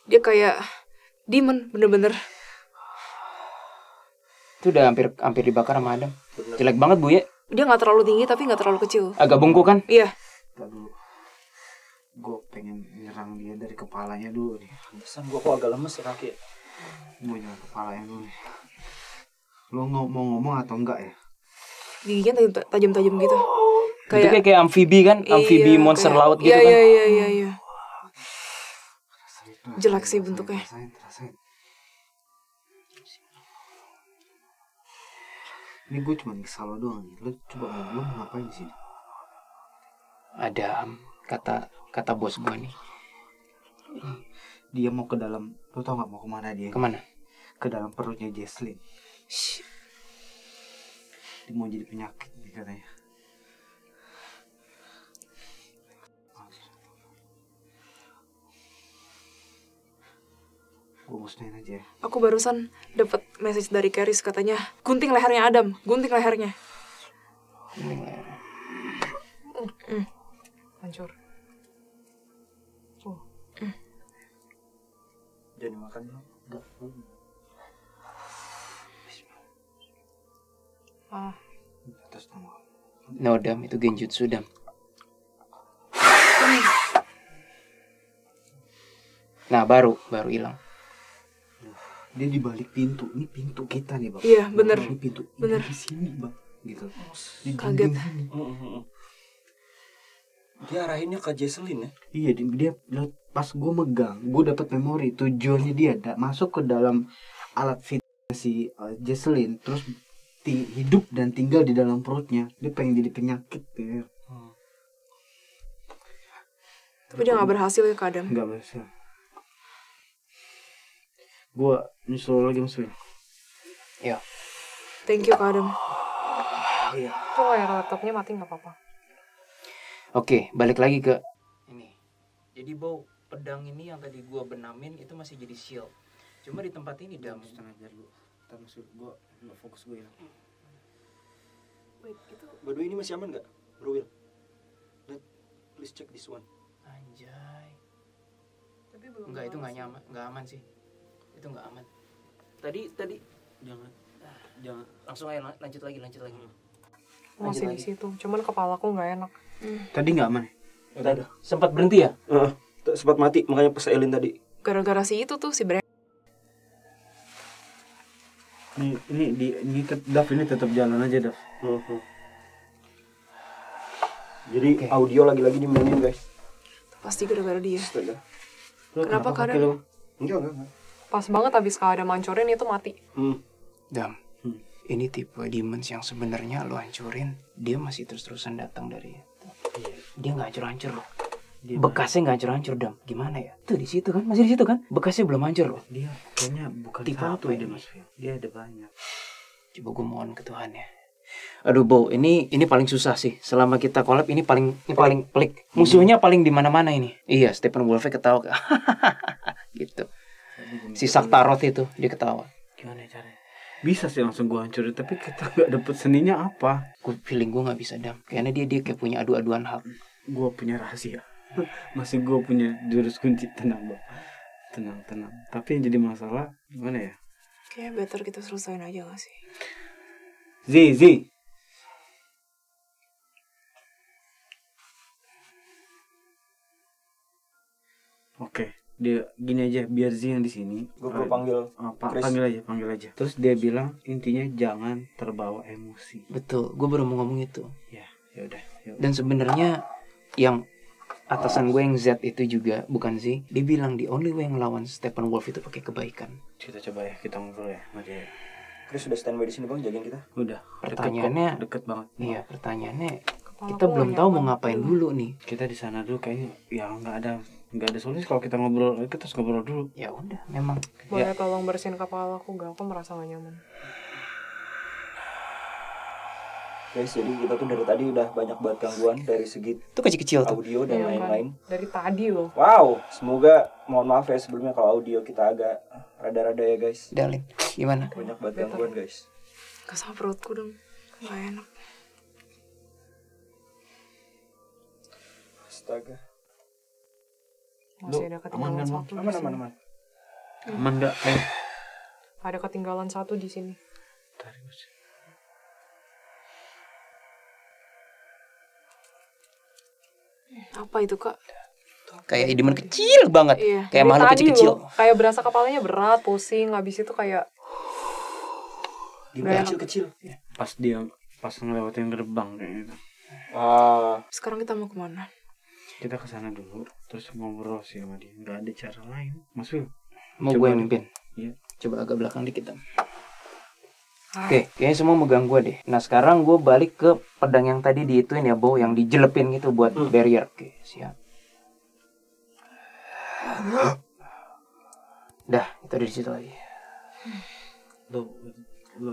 Dia kayak demon bener-bener. Itu udah hampir dibakar sama Adam. Jelek banget, Bu ya. Dia nggak terlalu tinggi tapi nggak terlalu kecil. Agak bungkuk kan? Iya. Ntar dulu. Gue pengen nyerang dia dari kepalanya dulu nih. Pantesan gua kok agak lemes ya kaki. Gue nyerang kepalanya dulu nih. Lo mau ngomong atau enggak ya? Giginya tajam-tajam gitu. Itu kayak amfibi kan? Amfibi Iya, monster kayak- laut gitu iya, kan? Iya. Jelek sih bentuknya. Rasain. Ini gue cuma kesal lo doang nih. Lo coba lo mau ngapain di sini? Adam, kata bos gue nih. Dia mau ke dalam. Lo tau nggak mau kemana dia? Kemana? Ke dalam perutnya Jesslyn. Shh. Dia mau jadi penyakit nih katanya. Gue musnahin aja ya. Aku barusan dapat message dari Keris katanya gunting lehernya Adam, gunting lehernya. Hancur. Jadi makan dulu. Ah, Atas nama. No Dam, itu genjutsu Dam. Nah baru hilang. Dia di balik pintu. Ini pintu kita nih, Bang. Iya, bener. Ini pintu. Bener. Di sini, Bang. Gitu. Di Kaget. dinding sini. Dia arahinnya ke Jesselyn ya. Iya, dia pas gue megang, gue dapat memori tujuannya dia masuk ke dalam alat fit si Jesselyn, terus hidup dan tinggal di dalam perutnya. Dia pengen jadi penyakit ya. Tapi dia nggak berhasil ya Kak Adam. Nggak bisa. Gue nyusul lagi Mas Win. Ya. Thank you Kak Adam. tuh layar laptopnya mati nggak apa-apa. Oke, balik lagi ke ini. Jadi bau pedang ini yang tadi gua benamin itu masih jadi shield. Cuma di tempat ini Dam. Setengah jar gue. Ntar masuk gue nggak fokus gue ya. Wait, itu By the way, ini masih aman nggak, Bro Will? Please check this one. Anjay. tapi belum. Enggak, itu nggak nyaman, nggak aman sih. Itu nggak aman. Tadi Jangan. langsung aja lanjut lagi. Masih di situ. Cuman kepalaku nggak enak. Tadi nggak aman. Udah. Sempat berhenti ya? Sempat mati, makanya pas Elin tadi. Gara-gara si itu tuh si Bre. Ini Dav ini tetap jalan aja Dav. Jadi audio lagi-lagi dimainin guys. Pasti gara-gara dia. Astaga. Kenapa kaki kadang? lu? Enggak. Pas banget habis Kak Adam hancurin itu mati. Dam. Ini tipe demons yang sebenarnya lo hancurin, dia masih terus-terusan datang dari itu. Dia nggak hancur-hancur loh. Bekasnya nggak hancur-hancur Dam. Gimana ya? Tuh di situ kan, masih di situ kan? Bekasnya belum hancur loh. Dia kayaknya bukan Tipe satu apa dia ini? Mas Win. Dia ada banyak. Coba gue mohon ke Tuhan ya. Aduh Bo, ini paling susah sih. Selama kita collab ini paling pelik. Musuhnya paling di mana-mana ini. Iya, Stephen Wolfe ketawa. Gitu. Si Saktaroth itu dia ketawa. Gimana caranya? Bisa sih langsung gua hancurin, tapi kita nggak dapet seninya apa. Feeling gue nggak bisa Dam. Kayaknya dia kayak punya adu-aduan hak. Gua punya rahasia. Masih gua punya jurus kunci. Tenang Bang. Tenang. Tapi yang jadi masalah gimana ya? Kayaknya better kita selesain aja gak sih? Z. Oke, dia gini aja biar Z yang di sini. Gue perlu panggil Chris. Panggil aja. Terus dia bilang intinya jangan terbawa emosi. Betul, gue baru mau ngomong itu. Ya udah. Dan sebenarnya yang atasan gue yang Z itu juga bukan sih. Dia bilang the only way ngelawan Stephen Wolf itu pakai kebaikan. Kita coba ya, kita ngobrol ya sama dia. Chris sudah standby di sini Bang, jagain kita. Udah. Pertanyaannya deket banget. Iya, pertanyaannya Kepalaku kita belum nggak tahu mau nyaman. ngapain dulu nih. Kita di sana dulu kayaknya ya nggak ada solusi kalau kita ngobrol. Kita harus ngobrol dulu. Ya udah, memang. Boleh tolong bersihin kepalaku gak? Aku merasa gak nyaman. Guys, jadi kita tuh dari tadi udah banyak banget gangguan dari segi Itu kecil-kecil tuh. audio dan Iya kan? lain-lain. Dari tadi loh. Wow, semoga mohon maaf ya sebelumnya kalau audio kita agak rada-rada ya guys. Dalin, gimana? Banyak banget gangguan guys. Kesal perutku dong. Gak enak. Astaga. Masih ada ketinggalan aman kan, Bang? satu. di sini. Aman. Aman nggak? Ada ketinggalan satu di sini. Tarik Mas. Apa itu Kak? Kayak demon kecil banget. Iya. Kayak Dari makhluk tadi kecil-kecil. loh, kayak berasa kepalanya berat, pusing. Habis itu kayak Di Gak enak. kecil-kecil. Pas ngelewatin gerbang kayak gitu. Sekarang kita mau kemana? Kita ke sana dulu, terus ngobrol sih sama dia. Nggak ada cara lain. Mas Wil, Mau Coba gue yang deh. mimpin. Iya. Coba agak belakang dikit. Dam. Oke, kayaknya semua megang gue deh. Nah sekarang gue balik ke pedang yang tadi diituin ya, Bo, yang dijelepin gitu buat barrier. Oke, siap. Dah, itu ada di situ lagi. lu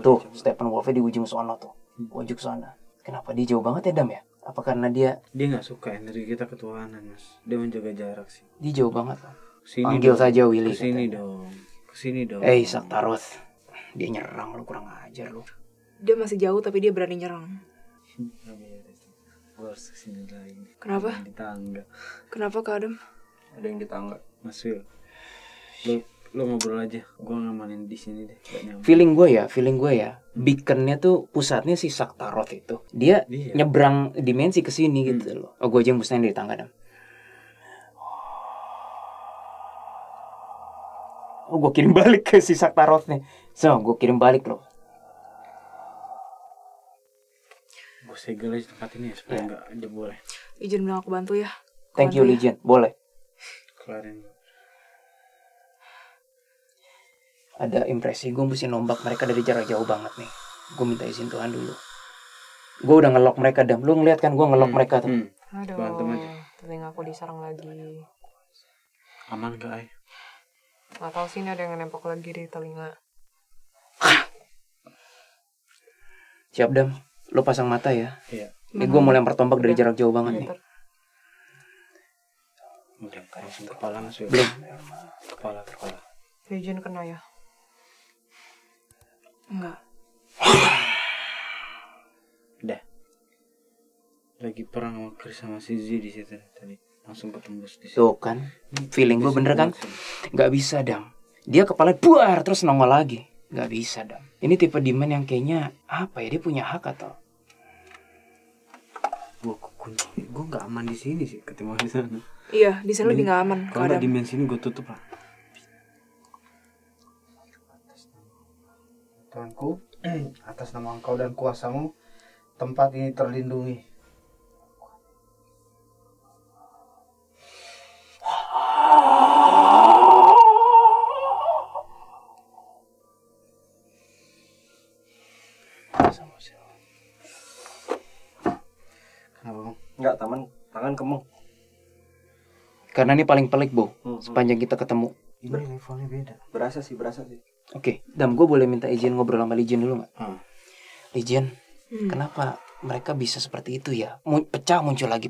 Tuh, coba. Stephen Wolfe di ujung sono tuh. Ujung sana. Kenapa dia jauh banget ya, Dam ya? Apa karena dia Dia nggak suka energi kita ketuhanan, Mas. Dia menjaga jarak sih. jauh banget? Kesini Panggil dong. saja Willy. Kesini katanya. dong. Kesini dong. Saktaroth. Dia nyerang lu, kurang ajar lu. Dia masih jauh tapi dia berani nyerang. Gue harus kesini lagi. Kenapa? Di tangga. Kenapa Kak Adam? Ada yang di tangga. Mas Wil, Lo ngobrol aja, gue ngamanin di sini deh. Feeling gue ya, beaconnya tuh pusatnya si Saktaroth itu. Dia nyebrang dimensi ke sini gitu loh. Oh, gue aja yang musnahin dari tangga dam. Oh, gue kirim balik ke si Saktaroth nih. So, gue kirim balik loh. Gue segel aja tempat ini ya, supaya nggak ada boleh. Izin bilang aku bantu ya. Thank you Legion, boleh. Kelarin. Ada impresi gue mesti nombak mereka dari jarak jauh banget nih. Gue minta izin Tuhan dulu. Gue udah ngelok mereka dam. Lu ngeliat kan gue ngelok mereka tuh. Aduh, Berantem aja. telinga aku diserang lagi. Aman gak, Ay? Gak tau sih, ini ada yang nempel lagi di telinga. Siap dam. Lu pasang mata ya. Iya. Gue mau lempar tombak dari jarak jauh banget nih. Udah, langsung kepala masuk. Belum. Kepala. Legion kena ya? Enggak. Udah. Lagi perang sama Chris sama si Z di situ tadi. Langsung ketembus di situ. Tuh kan. Feeling gue bener kan? Gak bisa dam. Dia kepala buar terus nongol lagi. Gak bisa dam. Ini tipe demand yang kayaknya apa ya? Dia punya hak atau? Gue nggak aman di sini sih ketimbang di sana. Iya, di sini lebih nggak aman. Kalau nggak dimensi ini gue tutup lah. Tuanku, atas nama Engkau dan kuasamu, tempat ini terlindungi. Kenapa bang? Enggak, tangan kemeng. Karena ini paling pelik, Bo. Sepanjang kita ketemu. Ini levelnya beda. Berasa sih. Oke, Dam, gue boleh minta izin ngobrol sama Legion dulu gak? Legion, kenapa mereka bisa seperti itu ya? Pecah muncul lagi.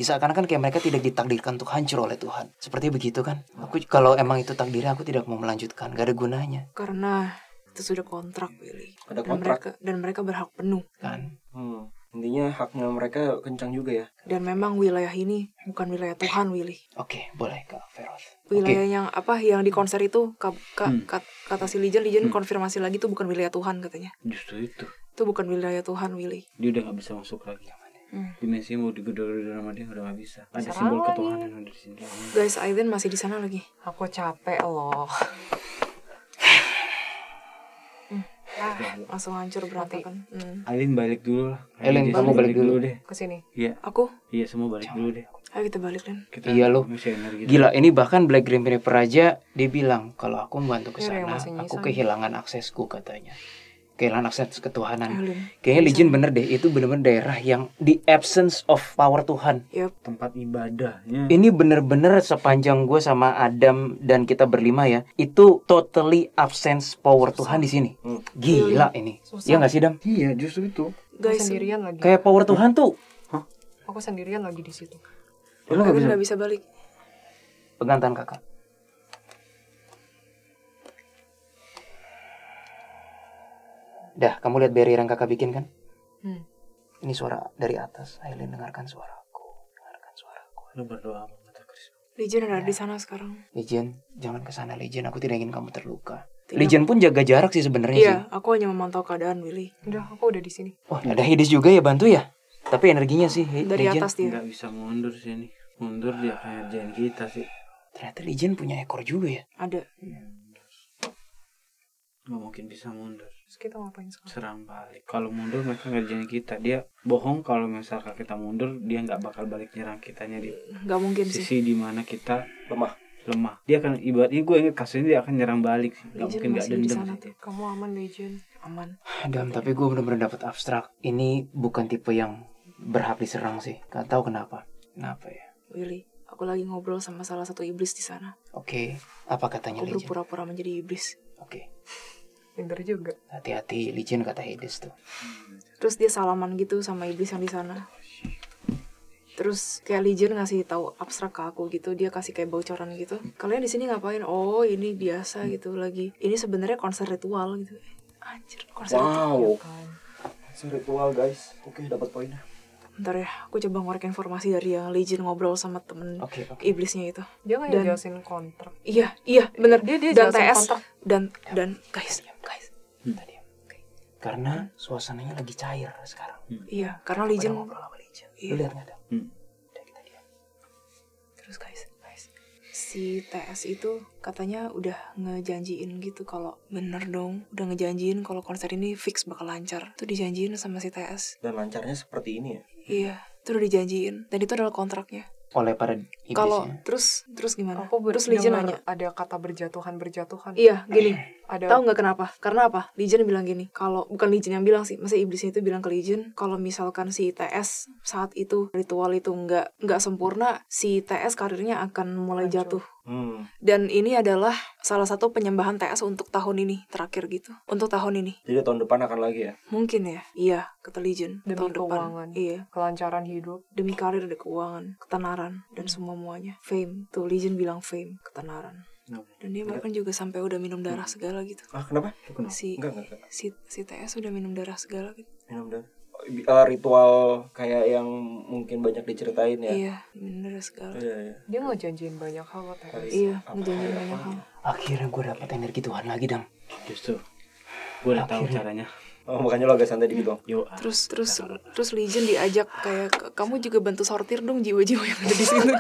Seakan-akan kayak mereka tidak ditakdirkan untuk hancur oleh Tuhan. Seperti begitu kan? Aku kalau emang itu takdirnya, aku tidak mau melanjutkan. Gak ada gunanya. Karena itu sudah kontrak, Willy. Ada kontrak. Dan mereka berhak penuh. Kan? Intinya haknya mereka kencang juga ya. Dan memang wilayah ini bukan wilayah Tuhan, Willy. Oke, boleh Kak Feroz. Wilayah yang di konser itu kata si Legion konfirmasi lagi itu bukan wilayah Tuhan katanya. Justru itu. Itu bukan wilayah Tuhan, Willy. Dia udah nggak bisa masuk lagi. Dimensi mau digedor-gedor sama dia udah nggak bisa. Ada simbol ketuhanan yang ada di sini. Guys, Aiden masih di sana lagi. Aku capek loh. Langsung hancur berantakan. Aileen balik dulu lah. Aileen, kamu balik dulu deh. Kesini. Iya. Aku? Iya, semua balik dulu deh. Ayo kita balik, Len. Iya loh. Gila, ini bahkan Black Grim Reaper aja dia bilang kalau aku membantu ke sana, aku kehilangan aksesku katanya. Kehilangan akses ketuhanan. Kayaknya Legion bener deh, itu bener-bener daerah yang the absence of power Tuhan. Tempat ibadahnya. Ini bener-bener sepanjang gue sama Adam dan kita berlima ya, itu totally absence power Tuhan di sini. Gila ini. Iya nggak sih Dam? Iya, justru itu. Guys, sendirian lagi. Kayak power Tuhan tuh. Aku sendirian lagi di situ. Lu nggak bisa balik. Pegang tangan kakak. Dah, kamu lihat barrier yang kakak bikin kan? Ini suara dari atas. Aileen, dengarkan suaraku. Lu berdoa sama mata Chris. Legion ada di sana sekarang. Legion, jangan ke sana Legion. Aku tidak ingin kamu terluka. Legion pun jaga jarak sih sebenarnya sih. Iya, aku hanya memantau keadaan, Willy. Aku udah di sini. Oh, ada Hades juga ya, bantu ya. Tapi energinya sih dari Legion. Atas dia. Nggak bisa mundur sini. Mundur dia akan ngerjain kita sih. Ternyata Legion punya ekor juga ya. Ada. Nggak mungkin bisa mundur. Terus kita ngapain sekarang? Serang balik. Kalau mundur mereka ngerjain kita. Dia bohong kalau misalkan kita mundur, dia nggak bakal balik nyerang kitanya di nggak mungkin sisi di mana kita lemah. Dia akan ibaratnya gue inget kasusnya dia akan nyerang balik sih. Nggak mungkin nggak dendam sih. Kamu aman, Legion? Aman. Adam, tapi gue bener-bener dapet abstrak. Ini bukan tipe yang berhak diserang sih. Gak tahu kenapa. Kenapa ya? Willy, aku lagi ngobrol sama salah satu iblis di sana. Oke, apa katanya Legion? Legion? Aku berpura-pura menjadi iblis. Oke. Pinter juga. Hati-hati, Legion kata Hades tuh. Terus dia salaman gitu sama iblis yang di sana. Terus kayak Legion ngasih tahu abstrak ke aku gitu, dia kasih kayak bocoran gitu. Kalian di sini ngapain? Oh, ini biasa gitu lagi. Ini sebenarnya konser ritual gitu. Anjir, konser ritual. Konser ritual, guys. Oke, dapat poinnya. Bentar ya, aku coba ngorek informasi dari yang Legion ngobrol sama temen Oke. iblisnya itu. Dia nggak Dan- jelasin kontrak. Iya bener. Dia Dan jelasin TS kontrak. dan guys. Tadi. Oke. Karena suasananya lagi cair sekarang. Iya, karena Pada Legion. ngobrol sama Legion. Iya. Lu lihat nggak ada? Udah kita diam. Terus guys, si TS itu katanya udah ngejanjiin gitu kalau bener dong, udah ngejanjiin kalau konser ini fix bakal lancar. Itu dijanjiin sama si TS. Dan lancarnya seperti ini ya. Iya, itu udah dijanjiin dan itu adalah kontraknya. Oleh para Kalau iblisnya. terus gimana? Aku Terus Legion dengar nanya. ada kata berjatuhan. Iya, gini. Ada Tahu nggak kenapa? Karena apa? Legion bilang gini. Kalau bukan Legion yang bilang sih, masa iblisnya itu bilang ke Legion, kalau misalkan si TS saat itu ritual itu nggak sempurna, si TS karirnya akan mulai Hancur. jatuh. Dan Dan ini adalah salah satu penyembahan TS untuk tahun ini terakhir gitu. Untuk tahun ini. jadi tahun depan akan lagi ya. Mungkin ya. Iya, kata Legion. Demi tahun keuangan. depan. Iya. kelancaran hidup. Demi karir, ada keuangan, ketenaran, dan semua-muanya. Fame. Tuh Legion bilang fame, ketenaran. Dan dia bahkan juga sampai udah minum darah segala gitu. Ah, kenapa? Si Enggak. si TS udah minum darah segala gitu. Minum darah. Ritual kayak yang mungkin banyak diceritain ya. Iya, minum darah segala. Iya. Dia ngejanjiin banyak hal loh, TS. Iya, ngejanjiin banyak hal. Akhirnya gue dapet energi Tuhan lagi, Dam. Justru gue udah tahu caranya. Oh, makanya lo agak santai dikit dong. Yuk. Terus Legion diajak kayak kamu juga bantu sortir dong jiwa-jiwa yang ada di sini.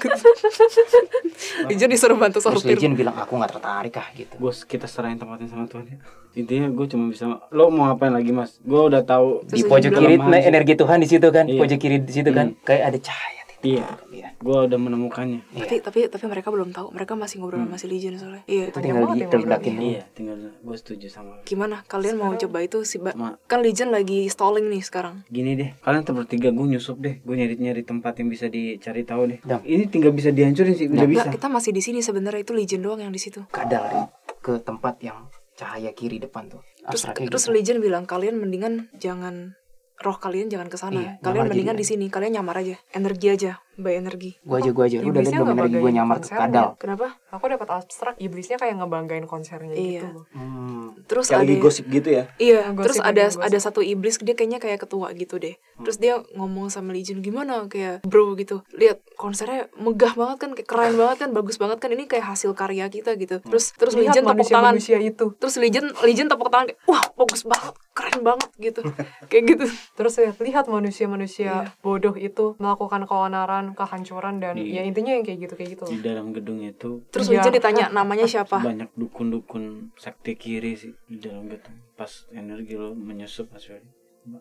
Legion disuruh bantu Terus sortir. Legion bilang aku nggak tertarik gitu. Gue kita serahin tempatnya sama Tuhan ya. Intinya gue cuma bisa. Lo mau ngapain lagi mas? Gue udah tahu. Di pojok kiri energi Tuhan di situ kan, Iya. pojok kiri di situ kan, kayak ada cahaya. Iya. Iya. Gue udah menemukannya. Tapi mereka belum tahu. Mereka masih ngobrol sama si Legion soalnya. Iya. Itu tinggal banget yang diledakin. Iya. Tinggal gue setuju sama. Gimana? Kalian mau coba itu Ma- kan Legion lagi stalling nih sekarang. Gini deh, kalian bertiga gue nyusup deh, gue nyari tempat yang bisa dicari tahu deh. Dam. Ini tinggal bisa dihancurin sih, udah bisa. Enggak, kita masih di sini sebenarnya, itu Legion doang yang di situ. Kadal ke tempat yang cahaya kiri depan tuh. Abstraknya Terus gitu. Legion bilang kalian mendingan jangan roh kalian jangan ke sana. Iya, Kalian nyamar mendingan jadi di sini. Kalian nyamar aja. Energi aja, by energi. Gua aja. Lu udah liat Iblisnya belum nggak energi gue bagain nyamar tuh konsernya. kadal. Kenapa? Aku dapat abstrak, iblisnya kayak ngebanggain konsernya Iya. gitu loh. Terus Kayak ada lagi gosip gitu ya. Iya, Gosip, terus gosip. ada satu iblis, dia kayaknya kayak ketua gitu deh. Terus dia ngomong sama Legion, gimana kayak bro gitu. Lihat konsernya megah banget kan, kayak keren banget kan, bagus banget kan, ini kayak hasil karya kita gitu. Terus Lihat Legion tepuk tangan. manusia itu. Terus Legion tepuk tangan kayak, wah bagus banget, keren banget gitu. Kayak gitu. Terus lihat manusia-manusia bodoh itu melakukan keonaran, kehancuran, dan ya intinya yang kayak gitu Di loh. dalam gedung itu Terus Iya. Legion ditanya namanya siapa. banyak dukun-dukun sakti kiri sih di dalam gedung. Pas energi lo menyusup mas Ferry.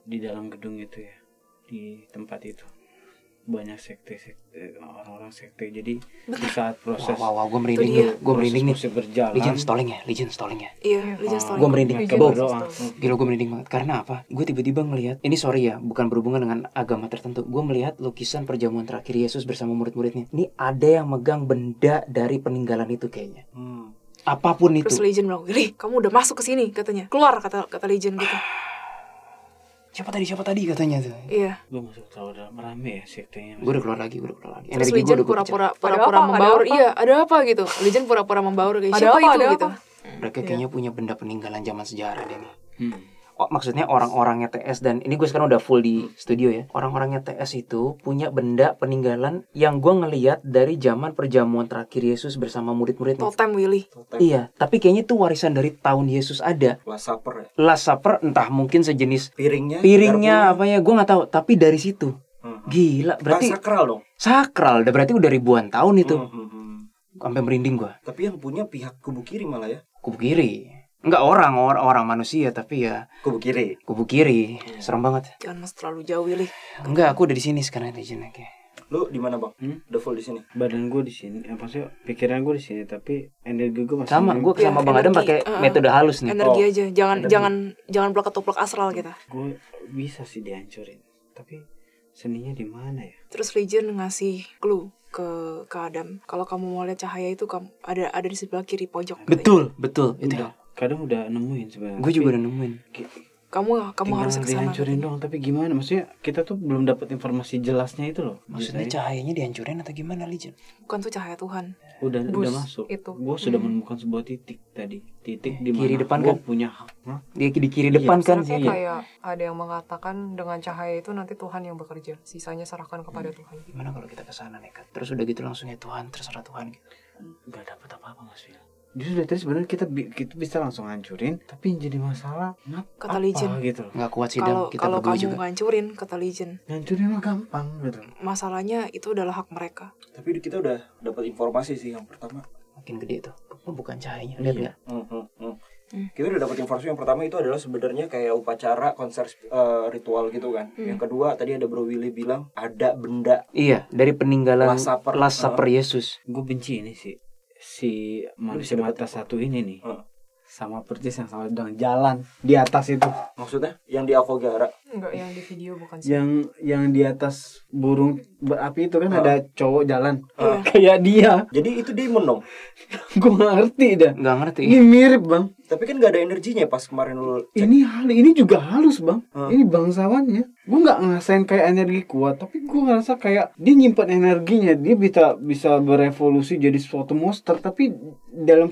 Di dalam gedung itu ya, di tempat itu banyak sekte orang-orang sekte. Jadi di saat proses Wow, gue merinding dia. nih. Gue merinding nih. proses berjalan, Legion stalling ya. Iya, Legion Gue stalling. merinding. Legion Bau. berdoa. Gila gue merinding banget. Karena apa? Gue tiba-tiba ngelihat. Ini sorry ya, bukan berhubungan dengan agama tertentu. Gue melihat lukisan perjamuan terakhir Yesus bersama murid-muridnya. Ini ada yang megang benda dari peninggalan itu kayaknya. Apapun itu. Terus Legion bilang, "Ih, kamu udah masuk ke sini," katanya. Keluar kata Legion gitu. Siapa tadi katanya tuh. Iya. gue masuk tahu dalam rame ya sektenya. Gue udah keluar lagi. Terus Energi gue Legion udah gue pecah. pura-pura Ada membaur. apa? Iya, ada apa gitu. Legion pura-pura membaur kayak Ada siapa apa? itu Ada gitu. apa? Mereka kayaknya punya benda peninggalan zaman sejarah deh nih. Hmm. Maksudnya orang-orangnya TS, dan ini gue sekarang udah full di studio ya. Orang-orangnya TS itu punya benda peninggalan yang gue ngeliat dari zaman perjamuan terakhir Yesus bersama murid-muridnya. Totem Willy. Iya, tapi kayaknya itu warisan dari tahun Yesus ada. Last Supper ya. Last Supper entah mungkin sejenis Piringnya piringnya apa ya, gue nggak tahu. Tapi dari situ, gila, berarti sakral dong. sakral. Berarti udah ribuan tahun itu. Hmm. Sampai merinding gue. Tapi yang punya pihak kubu kiri malah ya. Kubu kiri, nggak orang manusia, tapi ya Kubu kiri. kubu kiri. Serem banget. Jangan mas terlalu jauh Willy. Enggak, aku udah di sini sekarang Legion kayak. Lu di mana bang? Udah full di sini. Badan gue di sini, apa sih? Pikiran gue di sini, tapi energi gue masih Sama, gue Iya, sama Bang Adam energi, pakai metode halus nih. Energi Oh, aja. Jangan plak-plak astral kita. Gue bisa sih dihancurin, tapi seninya di mana ya? Terus Legion ngasih clue ke Adam. Kalau kamu mau lihat cahaya itu kamu ada di sebelah kiri pojok. katanya. Betul itu. Kadang udah nemuin sebenarnya. Gue juga udah nemuin. kamu harus ke sana. Dihancurin dong, tapi gimana? Maksudnya kita tuh belum dapat informasi jelasnya itu loh. Maksudnya cahayanya dihancurin atau gimana, Lijen? Bukan tuh cahaya Tuhan. Udah Bus masuk. itu. Gue sudah menemukan sebuah titik tadi. Titik di Kiri mana depan gue kan? punya hak. Hah? Dia di kiri depan kan Maksudnya sih. kayak ada yang mengatakan dengan cahaya itu nanti Tuhan yang bekerja, sisanya serahkan kepada Tuhan. Gimana kalau kita ke sana nekat? Terus udah gitu langsung ya Tuhan, terserah Tuhan gitu. Gak dapat apa-apa Mas Wil. Justru dari tadi sebenarnya kita bisa langsung hancurin, tapi yang jadi masalah Kata apa Lijen. gitu. Nggak kuat sih Kalau dan kita kalau berdua kamu juga. ngancurin, kata Lijen, Hancurin mah gampang gitu. masalahnya itu adalah hak mereka. Tapi kita udah dapat informasi sih yang pertama. Makin gede tuh. Oh, bukan cahayanya. Lihat nggak? Kita udah dapat informasi yang pertama itu adalah sebenarnya kayak upacara konser ritual gitu kan. Yang kedua tadi ada Bro Willy bilang ada benda. Iya, dari peninggalan Last Supper. Last Supper Yesus. Gue benci ini sih si manusia mata satu ini nih. Sama persis yang sama sedang jalan di atas itu. Maksudnya yang di Avogara. Enggak, yang di video bukan sih. Yang di atas burung berapi itu kan ada cowok jalan. Iya. Kayak dia. Jadi itu demon dong. Gue gak ngerti dah. Nggak ngerti. Ini mirip bang. Tapi kan gak ada energinya pas kemarin lu cek. Ini juga halus bang. Ini bangsawannya. Gue nggak ngerasain kayak energi kuat, tapi gue ngerasa kayak dia nyimpan energinya. Dia bisa berevolusi jadi suatu monster, tapi dalam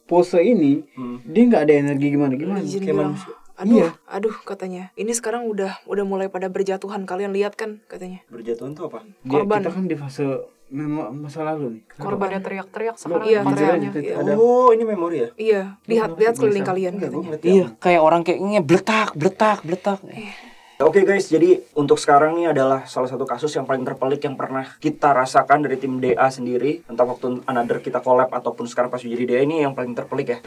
pose ini dia nggak ada energi gimana. Lijen kayak bilang, manusia. aduh katanya. Ini sekarang udah mulai pada berjatuhan. Kalian lihat kan katanya. Berjatuhan tuh apa? Korban. Kita kan di fase masa lalu nih. Korban ada teriak-teriak sekarang. Iya, teriaknya. teriaknya. Ada. Oh, ini memori ya? Iya, lihat sekeliling kalian Enggak, gue katanya. ngeliat Iya, kayak orang kayak bletak. Oke guys, jadi untuk sekarang nih adalah salah satu kasus yang paling terpelik yang pernah kita rasakan dari tim DA sendiri. Entah waktu Another kita collab ataupun sekarang pas jadi DA, ini yang paling terpelik ya.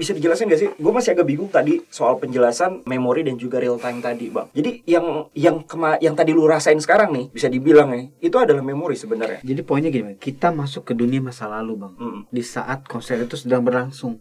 Bisa dijelasin gak sih? Gue masih agak bingung tadi soal penjelasan memori dan juga real time tadi bang. Jadi yang tadi lu rasain sekarang nih, bisa dibilang ya, itu adalah memori sebenarnya. Jadi poinnya gini, kita masuk ke dunia masa lalu bang. Di saat konser itu sedang berlangsung,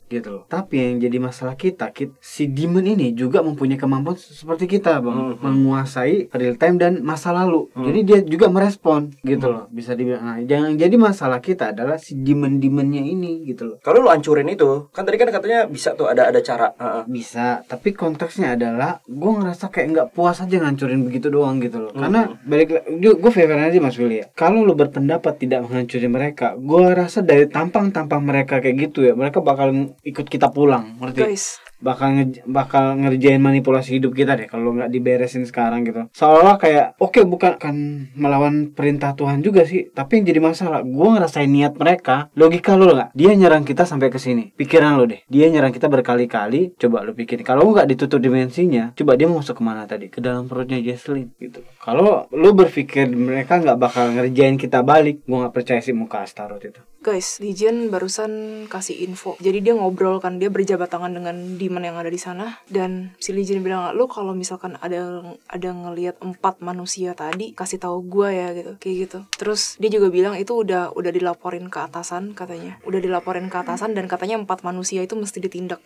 gitu loh. Tapi yang jadi masalah kita si demon ini juga mempunyai kemampuan seperti kita bang, menguasai real time dan masa lalu. Jadi dia juga merespon, gitu loh. Bisa dibilang. Nah, jangan jadi masalah kita adalah si demonnya ini, gitu loh. Kalau lu hancurin itu, kan tadi kan katanya bisa tuh ada cara. Bisa, tapi konteksnya adalah gue ngerasa kayak nggak puas aja ngancurin begitu doang gitu loh. Karena balik gue fair aja Mas Willy ya. Kalau lu berpendapat tidak menghancuri mereka, gue rasa dari tampang mereka kayak gitu ya, mereka bakal ikut kita pulang, ngerti? Guys, bakal ngerjain manipulasi hidup kita deh kalau nggak diberesin sekarang gitu. Seolah kayak oke, bukan akan melawan perintah Tuhan juga sih, tapi yang jadi masalah gue ngerasain niat mereka. Logika lo nggak, dia nyerang kita sampai ke sini, pikiran lo deh, dia nyerang kita berkali-kali. Coba lo pikirin, kalau nggak ditutup dimensinya, coba dia mau masuk kemana tadi? Ke dalam perutnya Jesslyn gitu. Kalau lo berpikir mereka nggak bakal ngerjain kita balik, gue nggak percaya sih muka Astaroth itu. guys, Lijen barusan kasih info. Jadi dia ngobrol kan, dia berjabat tangan dengan demon yang ada di sana. Dan si Lijen bilang, lu kalau misalkan ada ngelihat 4 manusia tadi, kasih tahu gua ya gitu, kayak gitu. Terus dia juga bilang itu udah dilaporin ke atasan katanya. Udah dilaporin ke atasan dan katanya 4 manusia itu mesti ditindak.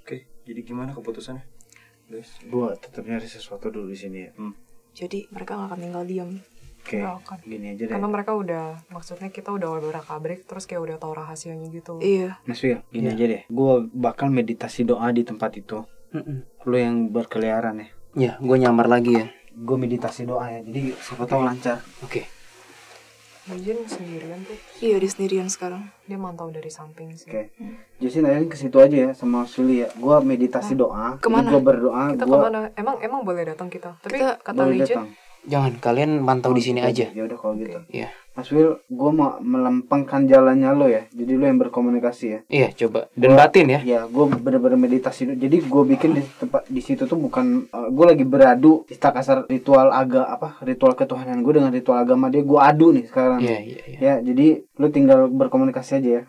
Oke, jadi gimana keputusannya, guys? Gue tetap nyari sesuatu dulu di sini ya. Jadi mereka gak akan tinggal diam. Oke, Nggak akan. gini aja deh. Karena mereka maksudnya kita udah berakabrik, terus kayak udah tahu rahasianya gitu. Iya. Mas Wil, gini aja deh. Gue bakal meditasi doa di tempat itu. Lu yang berkeliaran ya. Ya, gue nyamar lagi ya. Gue meditasi doa ya. Jadi siapa tahu lancar. Oke. Mungkin sendirian tuh, Iya, dia sendirian sekarang. dia mantau dari samping sih. Oke. Jadi nanti ke situ aja ya sama Mas Wil ya. Gue meditasi doa. Kemana? Gue berdoa. Kita Gua kemana? Emang boleh datang kita. Tapi Kita kata boleh Lijen, datang. Jangan, kalian mantau di sini aja. Ya udah kalau gitu. Iya. Mas Wil, gue mau melempengkan jalannya lo ya. Jadi lo yang berkomunikasi ya. Iya, coba. Dan batin ya. Ya, gue bener-bener meditasi dulu. Jadi gue bikin di tempat di situ tuh bukan gue lagi beradu istilah kasar ritual ketuhanan gue dengan ritual agama dia. Gue adu nih sekarang. Iya. Ya, jadi lo tinggal berkomunikasi aja ya.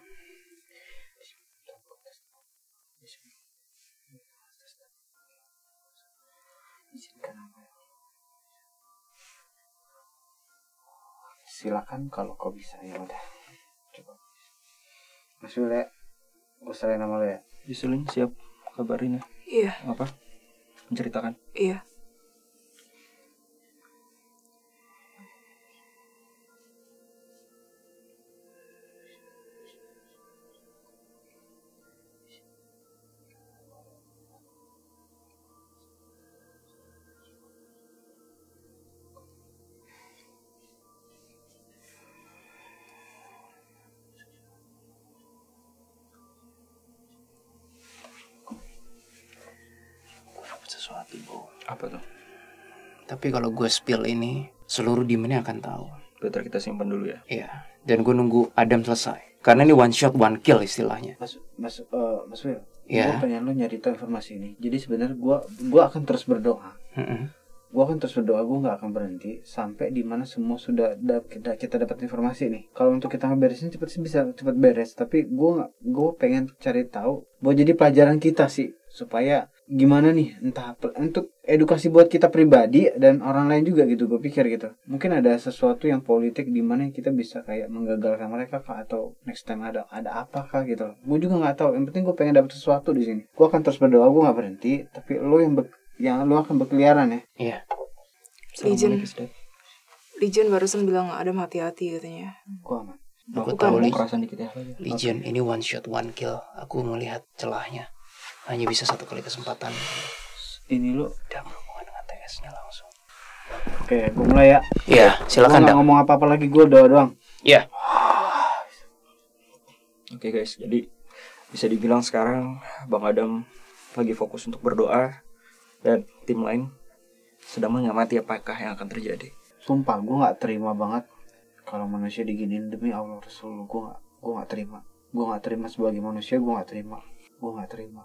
Silakan kalau kau bisa, ya udah. Coba. Mas Wil ya, gue serahin nama lo ya. Jesslyn siap kabarin ya. Iya, Apa? Menceritakan. iya. Apa tuh? Tapi kalau gue spill ini, seluruh demon-nya akan tahu. Better kita simpan dulu ya. Iya. Dan gue nunggu Adam selesai. Karena ini one shot one kill istilahnya. Mas Will, Iya. gue pengen lo nyari tahu informasi ini. Jadi sebenarnya gue akan terus berdoa. Gue akan terus berdoa, gue nggak akan berhenti sampai di mana semua sudah kita dapat informasi nih. Kalau untuk kita ngeberesin bisa cepat beres, tapi gue pengen cari tahu buat jadi pelajaran kita sih, supaya gimana nih, entah untuk edukasi buat kita pribadi dan orang lain juga gitu. Gue pikir gitu, mungkin ada sesuatu yang politik di mana kita bisa kayak menggagalkan mereka kah, atau next time ada apa kah gitu. Gue juga nggak tahu, yang penting gue pengen dapat sesuatu di sini. Gue akan terus berdoa, gue nggak berhenti, tapi lo yang lo akan berkeliaran ya. Iya. Legion barusan bilang Adam hati-hati katanya. Gue aman. Aku tahu Kerasan dikit ya. Legion ini one shot one kill. Aku melihat celahnya. Hanya bisa satu kali kesempatan. Ini lo Udah berhubungan dengan TS-nya langsung. Oke, gue mulai ya. Iya, silakan Gue nggak Dam. ngomong apa-apa lagi, gue doa doang. Iya. Oke guys, jadi bisa dibilang sekarang Bang Adam lagi fokus untuk berdoa dan tim lain sedang mengamati apakah yang akan terjadi. Sumpah, gue nggak terima banget kalau manusia diginiin, demi Allah Rasul. Gue nggak terima. Gue nggak terima sebagai manusia. Gue nggak terima. Gue nggak terima.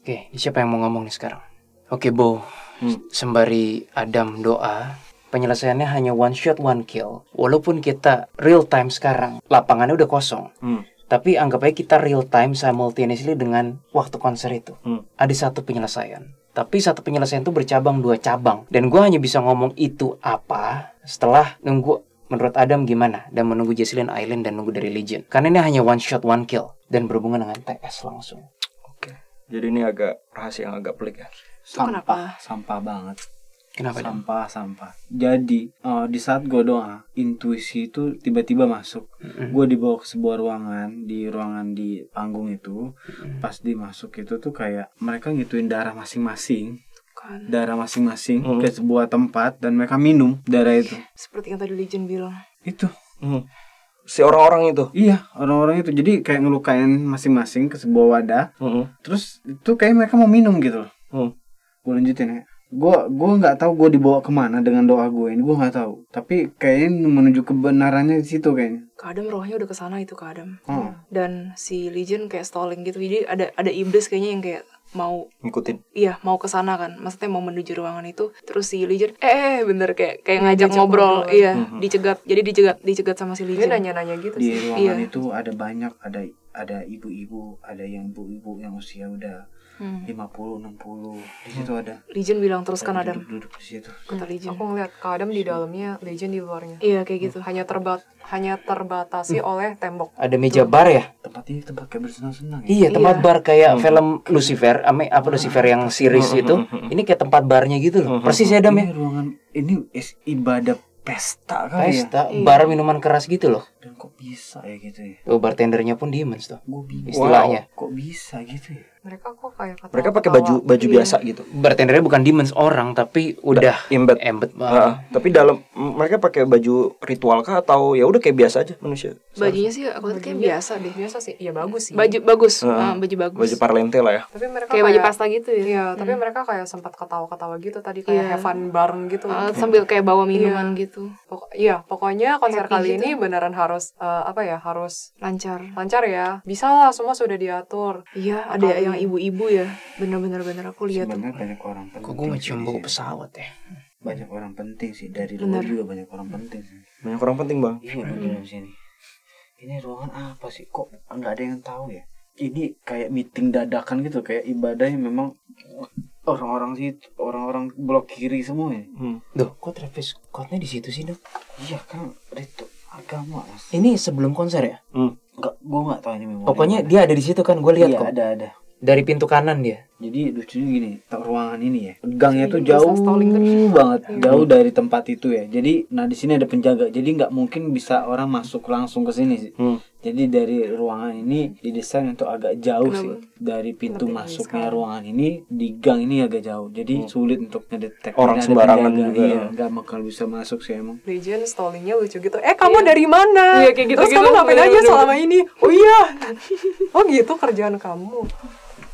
Oke, siapa yang mau ngomong nih sekarang? Oke, Bo. Sembari Adam doa, penyelesaiannya hanya one shot one kill. Walaupun kita real time sekarang, lapangannya udah kosong. Tapi anggap aja kita real time simultaneously dengan waktu konser itu. Ada satu penyelesaian. Tapi satu penyelesaian itu bercabang 2 cabang. Dan gue hanya bisa ngomong itu apa setelah nunggu menurut Adam gimana. Dan menunggu Jesslyn, Aileen, dan nunggu dari Legion. Karena ini hanya one shot one kill. Dan berhubungan dengan TS langsung. Jadi ini agak rahasia yang agak pelik ya. Sampah banget. Kenapa Dam? Sampah. Jadi di saat gue doa, intuisi itu tiba-tiba masuk. Gue dibawa ke sebuah ruangan di panggung itu. Pas dimasuk itu tuh kayak mereka ngituin darah masing-masing. Ke sebuah tempat dan mereka minum darah itu. Seperti yang tadi Legion bilang. Itu. Si orang-orang itu. Iya, orang-orang itu. Jadi kayak ngelukain masing-masing ke sebuah wadah. Terus itu kayak mereka mau minum gitu loh. Gue lanjutin ya. Gue nggak tahu gue dibawa kemana dengan doa gue ini. Gue nggak tahu. Tapi kayaknya menuju kebenarannya di situ kayaknya. Kadam rohnya udah kesana itu Kadam. Dan si Legion kayak stalling gitu. Jadi ada iblis kayaknya yang kayak mau ngikutin. Iya, mau ke sana kan. Maksudnya mau menuju ruangan itu. Terus si Legion bener kayak ngajak ngobrol. Iya, dicegat. Jadi dicegat sama si Legion. Dia nanya-nanya gitu Di sih. ruangan itu ada banyak, ada ibu-ibu, ada yang ibu-ibu yang usia udah 50, 60. Di situ ada. Legion bilang teruskan Adam. Duduk di situ. Kata Legion. Aku ngeliat Kadam di dalamnya, Legion di luarnya. Iya, kayak gitu. Hanya terbatasi oleh tembok. Ada meja bar ya? Tempat ini tempat kayak bersenang-senang ya. Iya, tempat bar kayak film Lucifer, Lucifer yang series itu. Ini kayak tempat barnya gitu loh. Persis ya, Dam ya? Ini ruangan ini ibadah pesta kali ya. Pesta, bar minuman keras gitu loh. Dan kok bisa ya gitu ya? Oh, bartendernya pun demons tuh. Gue bingung. Istilahnya. Kok bisa gitu ya? Mereka kok kayak ketawa-ketawa. Mereka pakai baju biasa gitu. Bartendernya bukan demons orang, tapi udah Embed. banget. Tapi dalam mereka pakai baju ritual kah atau ya udah kayak biasa aja manusia? Bajunya sih aku lihat kayak biasa deh. Biasa sih, iya bagus sih. Baju bagus. Baju bagus. Baju parlente lah ya. Tapi mereka Kayak baju pasta gitu ya. Iya, tapi mereka kayak sempat ketawa-ketawa gitu tadi, kayak have fun bareng gitu. Sambil kayak bawa minuman gitu. Pokoknya konser Happy kali gitu. ini beneran harus harus Lancar ya. Bisa lah, semua sudah diatur. Iya, ada yang ibu-ibu ya. Bener-bener aku lihat tuh. Sebenarnya banyak orang penting. Kok gue mencium sih bau di sini. pesawat ya? Banyak orang penting sih, dari luar juga banyak orang penting sih. Banyak orang penting, Bang. Iya, bener di sini. Ini ruangan apa sih? Kok nggak ada yang tahu ya? Ini kayak meeting dadakan gitu, kayak ibadahnya memang orang-orang blok kiri semua ya. Duh, kok Travis Scottnya di situ sih, Dok? Iya kan, itu agama Mas. Ini sebelum konser ya? Enggak, gua nggak tahu ini memang. Pokoknya dia ada di situ kan, gue lihat iya, kok. ada. Dari pintu kanan dia. Jadi lucunya gini, ruangan ini ya, gangnya tuh Bisa jauh stalling terus. banget, jauh dari tempat itu ya. Jadi, nah di sini ada penjaga, jadi nggak mungkin bisa orang masuk langsung ke sini sih. Jadi dari ruangan ini didesain untuk agak jauh Kenapa? sih dari pintu Lebih masuknya sekarang. ruangan ini di gang ini agak jauh. Jadi sulit untuk ngedetek. Orang Ada sembarangan penjaga, juga. Iya, nggak bakal bisa masuk sih emang. Legion stallingnya lucu gitu. Kamu dari mana? Iya, kayak Terus gitu-gitu. kamu ngapain aja Bener-bener. selama ini? Oh iya. Oh gitu kerjaan kamu.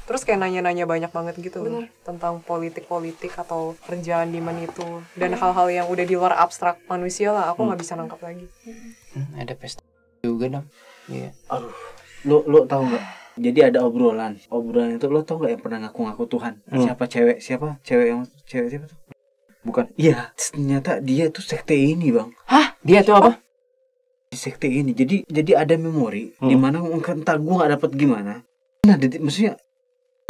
Terus kayak nanya-nanya banyak banget gitu tentang politik-politik atau kerjaan di mana itu dan hal-hal yang udah di luar abstrak manusia lah. Aku nggak bisa nangkap lagi. Ada pesta juga dong. Iya. Aduh, lo tau nggak? Jadi ada obrolan itu lo tau nggak yang pernah ngaku-ngaku Tuhan? Siapa cewek siapa tuh? Bukan. Iya, ternyata dia tuh sekte ini bang. Hah? Dia tuh apa? Di sekte ini, jadi ada memori di mana entah gue nggak dapet gimana. Nah, maksudnya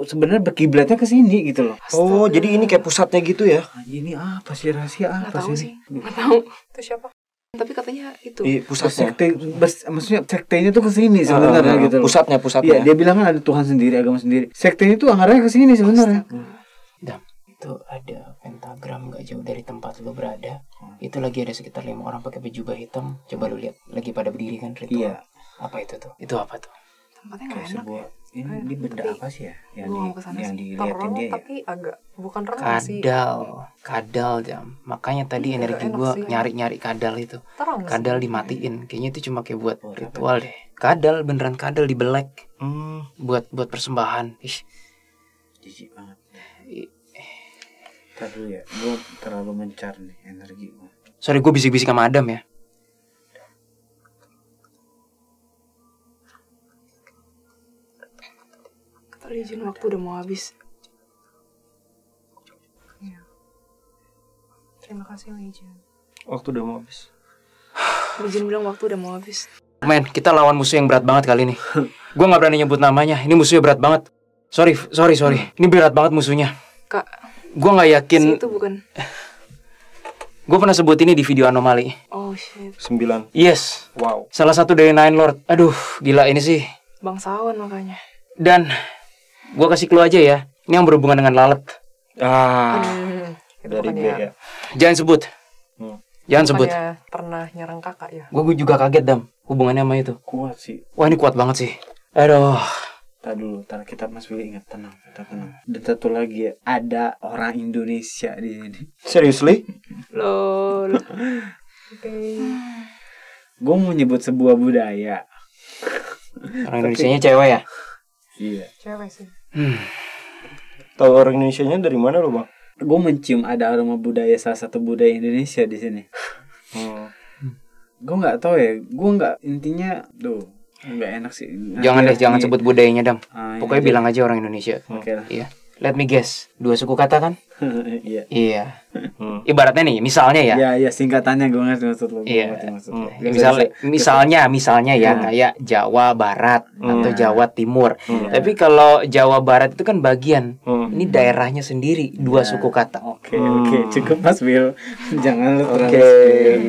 sebenarnya berkiblatnya ke sini gitu loh. Oh, jadi ini kayak pusatnya gitu ya? Ini apa sih rahasia Nggak apa tahu sih? sih. Nggak tahu. Itu siapa? Tapi katanya itu. Pusatnya. Maksudnya sektenya tuh ke sini sebenarnya gitu loh. Pusatnya. Iya, dia bilang kan ada Tuhan sendiri, agama sendiri. Sektenya tuh anggarannya ke sini sebenarnya. Dam, itu ada pentagram gak jauh dari tempat lo berada. Itu lagi ada sekitar 5 orang pakai baju hitam. Coba lo lihat, lagi pada berdiri kan ritual. Iya. Apa itu tuh? Itu apa tuh? Tempatnya nggak Kayak enak. sebuah ini benda apa sih ya yang Gua mau kesana yang sih. dilihatin Terang dia ya? tapi agak bukan renang sih. Kadal Jam. Makanya tadi Iya, energi enak gue sih. nyari kadal itu. Terang sih. Kadal dimatiin. Kayaknya itu cuma kayak buat ritual deh. Kadal beneran kadal dibelek buat persembahan. Ih, Jijik banget. Ntar dulu ya, gue terlalu mencar nih energi gue. sorry gue bisik-bisik sama Adam ya. Kata Legion waktu udah mau habis. Terima kasih Legion. Waktu udah mau habis. Legion bilang waktu udah mau habis. Men, kita lawan musuh yang berat banget kali ini. Gue nggak berani nyebut namanya. Ini musuhnya berat banget. Sorry. Ini berat banget musuhnya. Kak, Gue nggak yakin. si itu bukan. Gue pernah sebut ini di video anomali. Oh shit. 9. Yes. Wow. Salah satu dari Nine Lord. Aduh, gila ini sih. Bangsawan makanya. Dan gue kasih clue aja ya. Ini yang berhubungan dengan lalat. Itu Dari B bukannya, ya. Jangan sebut. Jangan sebut. bukannya pernah nyerang kakak ya? Gue juga kaget Dam. Hubungannya sama itu. Kuat sih. Wah ini kuat banget sih. Aduh. Tar kita Mas Willy ingat, tenang. Dan satu lagi ya, ada orang Indonesia di sini. Seriously? Lol. Oke. Gue mau nyebut sebuah budaya. Orang Indonesianya cewek ya. Iya. Cewek sih. Tahu orang Indonesianya dari mana lo, Bang? Gue mencium ada aroma budaya salah satu budaya Indonesia di sini. Gue nggak tahu ya. Gue nggak intinya tuh nggak enak sih. Jangan deh, jangan sebut budayanya Dam. Ah, Pokoknya ini bilang aja orang Indonesia. Oke lah. Iya. Let me guess. 2 suku kata kan? Iya. Iya. Ibaratnya nih, misalnya ya. Ya singkatannya gue ngerti maksud lo. Iya. Misalnya Misalnya ya kayak Jawa Barat atau Jawa Timur. Tapi kalau Jawa Barat itu kan bagian. Ini daerahnya sendiri, 2 suku kata. Oke, cukup Mas Will. Jangan lu terlalu Oke. spill.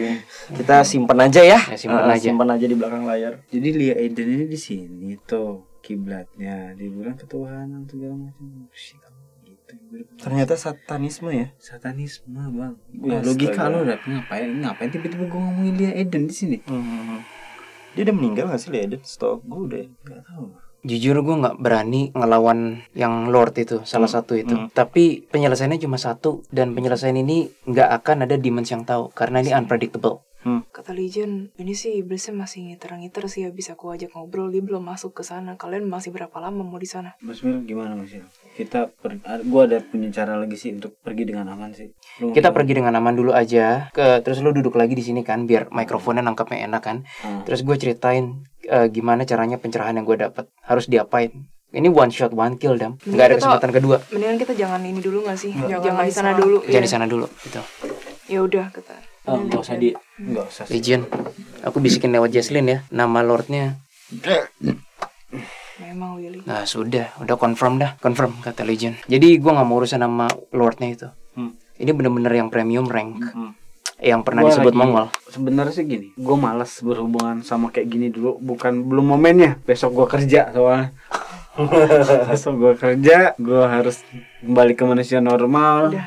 Kita simpan aja ya. Ya, simpan aja. Simpan aja di belakang layar. Jadi Lia Eden ini di sini tuh kiblatnya, dibilang ketuhanan segala macam. Shit, gitu. Ternyata satanisme ya. Satanisme bang. Ya, logika lo udah ngapain tiba-tiba gue ngomongin Lia Eden di sini? Dia udah meninggal gak sih Eden? Setahu gue udah. Gak tahu. Jujur gue nggak berani ngelawan yang Lord itu, salah satu itu. Tapi penyelesaiannya cuma satu, dan penyelesaian ini nggak akan ada demons yang tahu karena ini unpredictable. Kata Legion, ini sih iblisnya masih ngiter-ngiter sih, habis aku ajak ngobrol, dia belum masuk ke sana. Kalian masih berapa lama mau di sana? Mas Will gimana Mas Will? Gue ada punya cara lagi sih untuk pergi dengan aman sih. Kita pergi dengan aman dulu aja. Terus lu duduk lagi di sini kan, biar mikrofonnya nangkapnya enak kan. Terus gue ceritain gimana caranya pencerahan yang gue dapat. Harus diapain? Ini one shot one kill Dam. Nggak ada kesempatan kedua. Mendingan kita jangan ini dulu gak sih? Jangan Jangan di sana main dulu. Jangan Iya. di sana dulu. Gitu. Ya udah kata. Nggak usah. Legion, aku bisikin lewat Jesslyn ya, nama Lordnya. Memang Willy. Nah sudah confirm kata Legion. Jadi gue nggak mau urusan nama Lordnya itu. Ini bener-bener yang premium rank, yang pernah Gua disebut lagi- Mongol. Sebenarnya sih gini, gue malas berhubungan sama kayak gini dulu. Belum momennya. Besok gue kerja soalnya. Besok gue kerja, gue harus kembali ke manusia normal. Udah.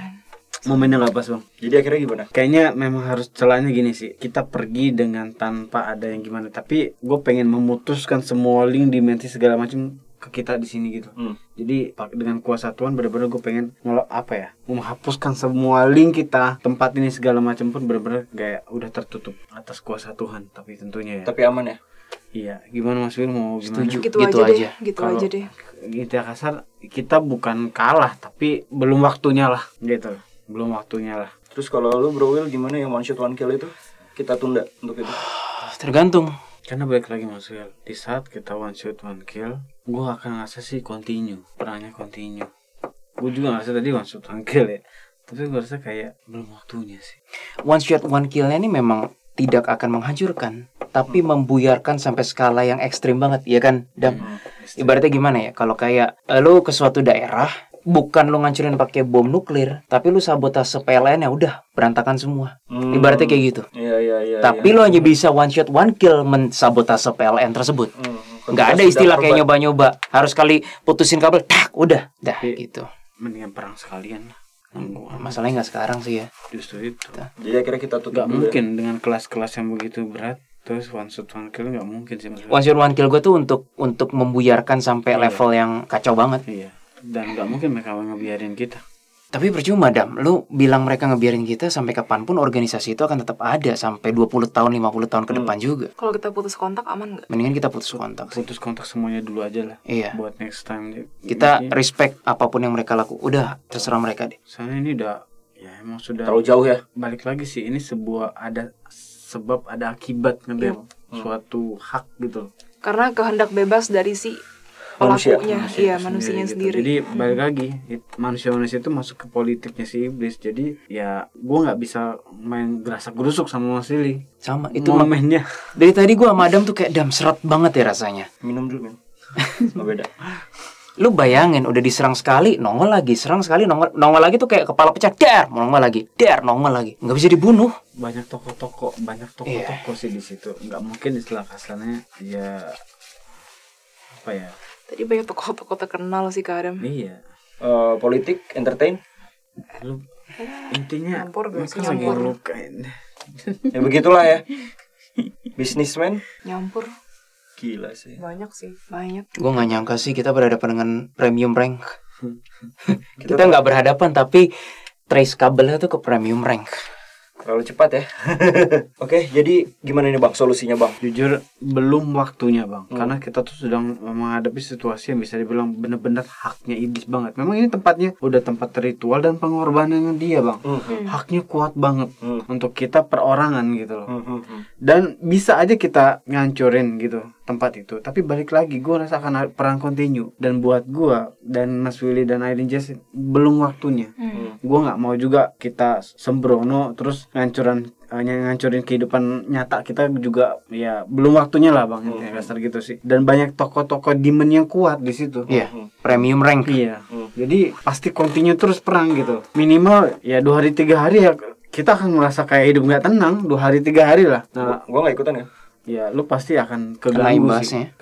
momennya nggak pas bang. Jadi akhirnya gimana? Kayaknya memang harus celahnya gini sih, kita pergi dengan tanpa ada yang gimana, tapi gue pengen memutuskan semua link dimensi segala macam ke kita di sini gitu. Jadi dengan kuasa Tuhan benar-benar gue pengen menghapuskan semua link kita, tempat ini segala macam pun benar-benar kayak udah tertutup atas kuasa Tuhan, tapi tentunya ya. Tapi aman ya? Iya, gimana Mas Wil mau gimana? Gitu aja. Kalau aja deh. Kita kasar, kita bukan kalah tapi belum waktunya lah gitu. Belum waktunya lah. Terus kalau lu Bro Will gimana yang one shot one kill itu? Kita tunda untuk itu. Tergantung. Karena balik lagi Mas Wil, di saat kita one shot one kill, gue akan ngerasa sih continue, perangnya continue. Gue juga ngerasa tadi one shot one kill ya, tapi gue rasa kayak belum waktunya sih. One shot one kill-nya ini memang tidak akan menghancurkan, tapi membuyarkan sampai skala yang ekstrim banget, ya kan, Dam? Ibaratnya gimana ya? Kalau kayak lu ke suatu daerah, bukan lu ngancurin pakai bom nuklir, tapi lu sabotase PLN ya udah berantakan semua. Ibaratnya kayak gitu. Iya. Tapi lu hanya bisa one shot one kill mensabotase PLN tersebut. Nggak ada istilah kayak nyoba-nyoba. Harus kali putusin kabel, tak, udah, dah gitu. Mendingan perang sekalian lah. Masalahnya nggak sekarang sih ya. Justru itu. Jadi akhirnya kita tutup. Gak mungkin dengan kelas-kelas yang begitu berat, terus one shot one kill nggak mungkin sih Mas. One shot one kill gue tuh untuk membuyarkan sampai level yang kacau banget. Iya. Dan nggak mungkin mereka ngebiarin kita. Tapi percuma, Dam. Lu bilang mereka ngebiarin kita, sampai kapanpun organisasi itu akan tetap ada sampai 20 tahun, 50 tahun ke depan juga. Kalau kita putus kontak aman nggak? Mendingan kita putus kontak sih. Putus kontak semuanya dulu aja lah. Iya. Buat next time. Kita respect apapun yang mereka lakukan. Udah, terserah mereka deh. Soalnya ini udah, ya emang sudah terlalu jauh ya. Balik lagi sih, ini sebuah ada sebab ada akibat ngebel suatu hak gitu. Karena kehendak bebas dari si pelakunya, manusianya gitu. sendiri. Jadi balik lagi, manusia-manusia itu masuk ke politiknya si iblis. Jadi ya gue nggak bisa main gerasak gerusuk sama Mas Lili. Sama itu momennya. Dari tadi gue sama Adam tuh kayak Dam seret banget ya rasanya. Minum dulu, men. Oh, beda. Lu bayangin udah diserang sekali, nongol lagi, serang sekali, nongol lagi tuh kayak kepala pecah, nongol lagi, nongol lagi. Nggak bisa dibunuh. Banyak toko-toko sih di situ. Nggak mungkin istilah kasarnya ya apa ya? Tadi banyak tokoh-tokoh terkenal sih Kak Adam. Iya. Politik, entertain. Lu intinya Nyampur gak sih? mereka lagi Nyampur. ngelukain. Ya begitulah ya. Businessman. Nyampur. Gila sih. Banyak sih. Banyak. Gue nggak nyangka sih kita berhadapan dengan premium rank. Kita nggak berhadapan tapi trace kabelnya tuh ke premium rank. Terlalu cepat ya. Oke, jadi gimana nih Bang solusinya Bang? Jujur belum waktunya Bang, karena kita tuh sedang menghadapi situasi yang bisa dibilang benar-benar haknya iblis banget. Memang ini tempatnya udah tempat ritual dan pengorbanannya dia Bang. Haknya kuat banget untuk kita perorangan gitu loh. Dan bisa aja kita ngancurin gitu tempat itu, tapi balik lagi gue rasa akan perang continue. Dan buat gue dan Mas Willy dan Aileen Jess belum waktunya. Gue nggak mau juga kita sembrono terus ngancurin kehidupan nyata kita juga, ya belum waktunya lah Bang, ya kasar gitu sih. Dan banyak tokoh-tokoh demon yang kuat di situ. Iya, premium rank. Iya. Jadi pasti continue terus perang gitu. Minimal ya 2 hari 3 hari ya kita akan merasa kayak hidup nggak tenang 2 hari 3 hari lah. Nah, Gua nggak ikutan ya. ya lu pasti akan keganggu Kena imbasnya. sih.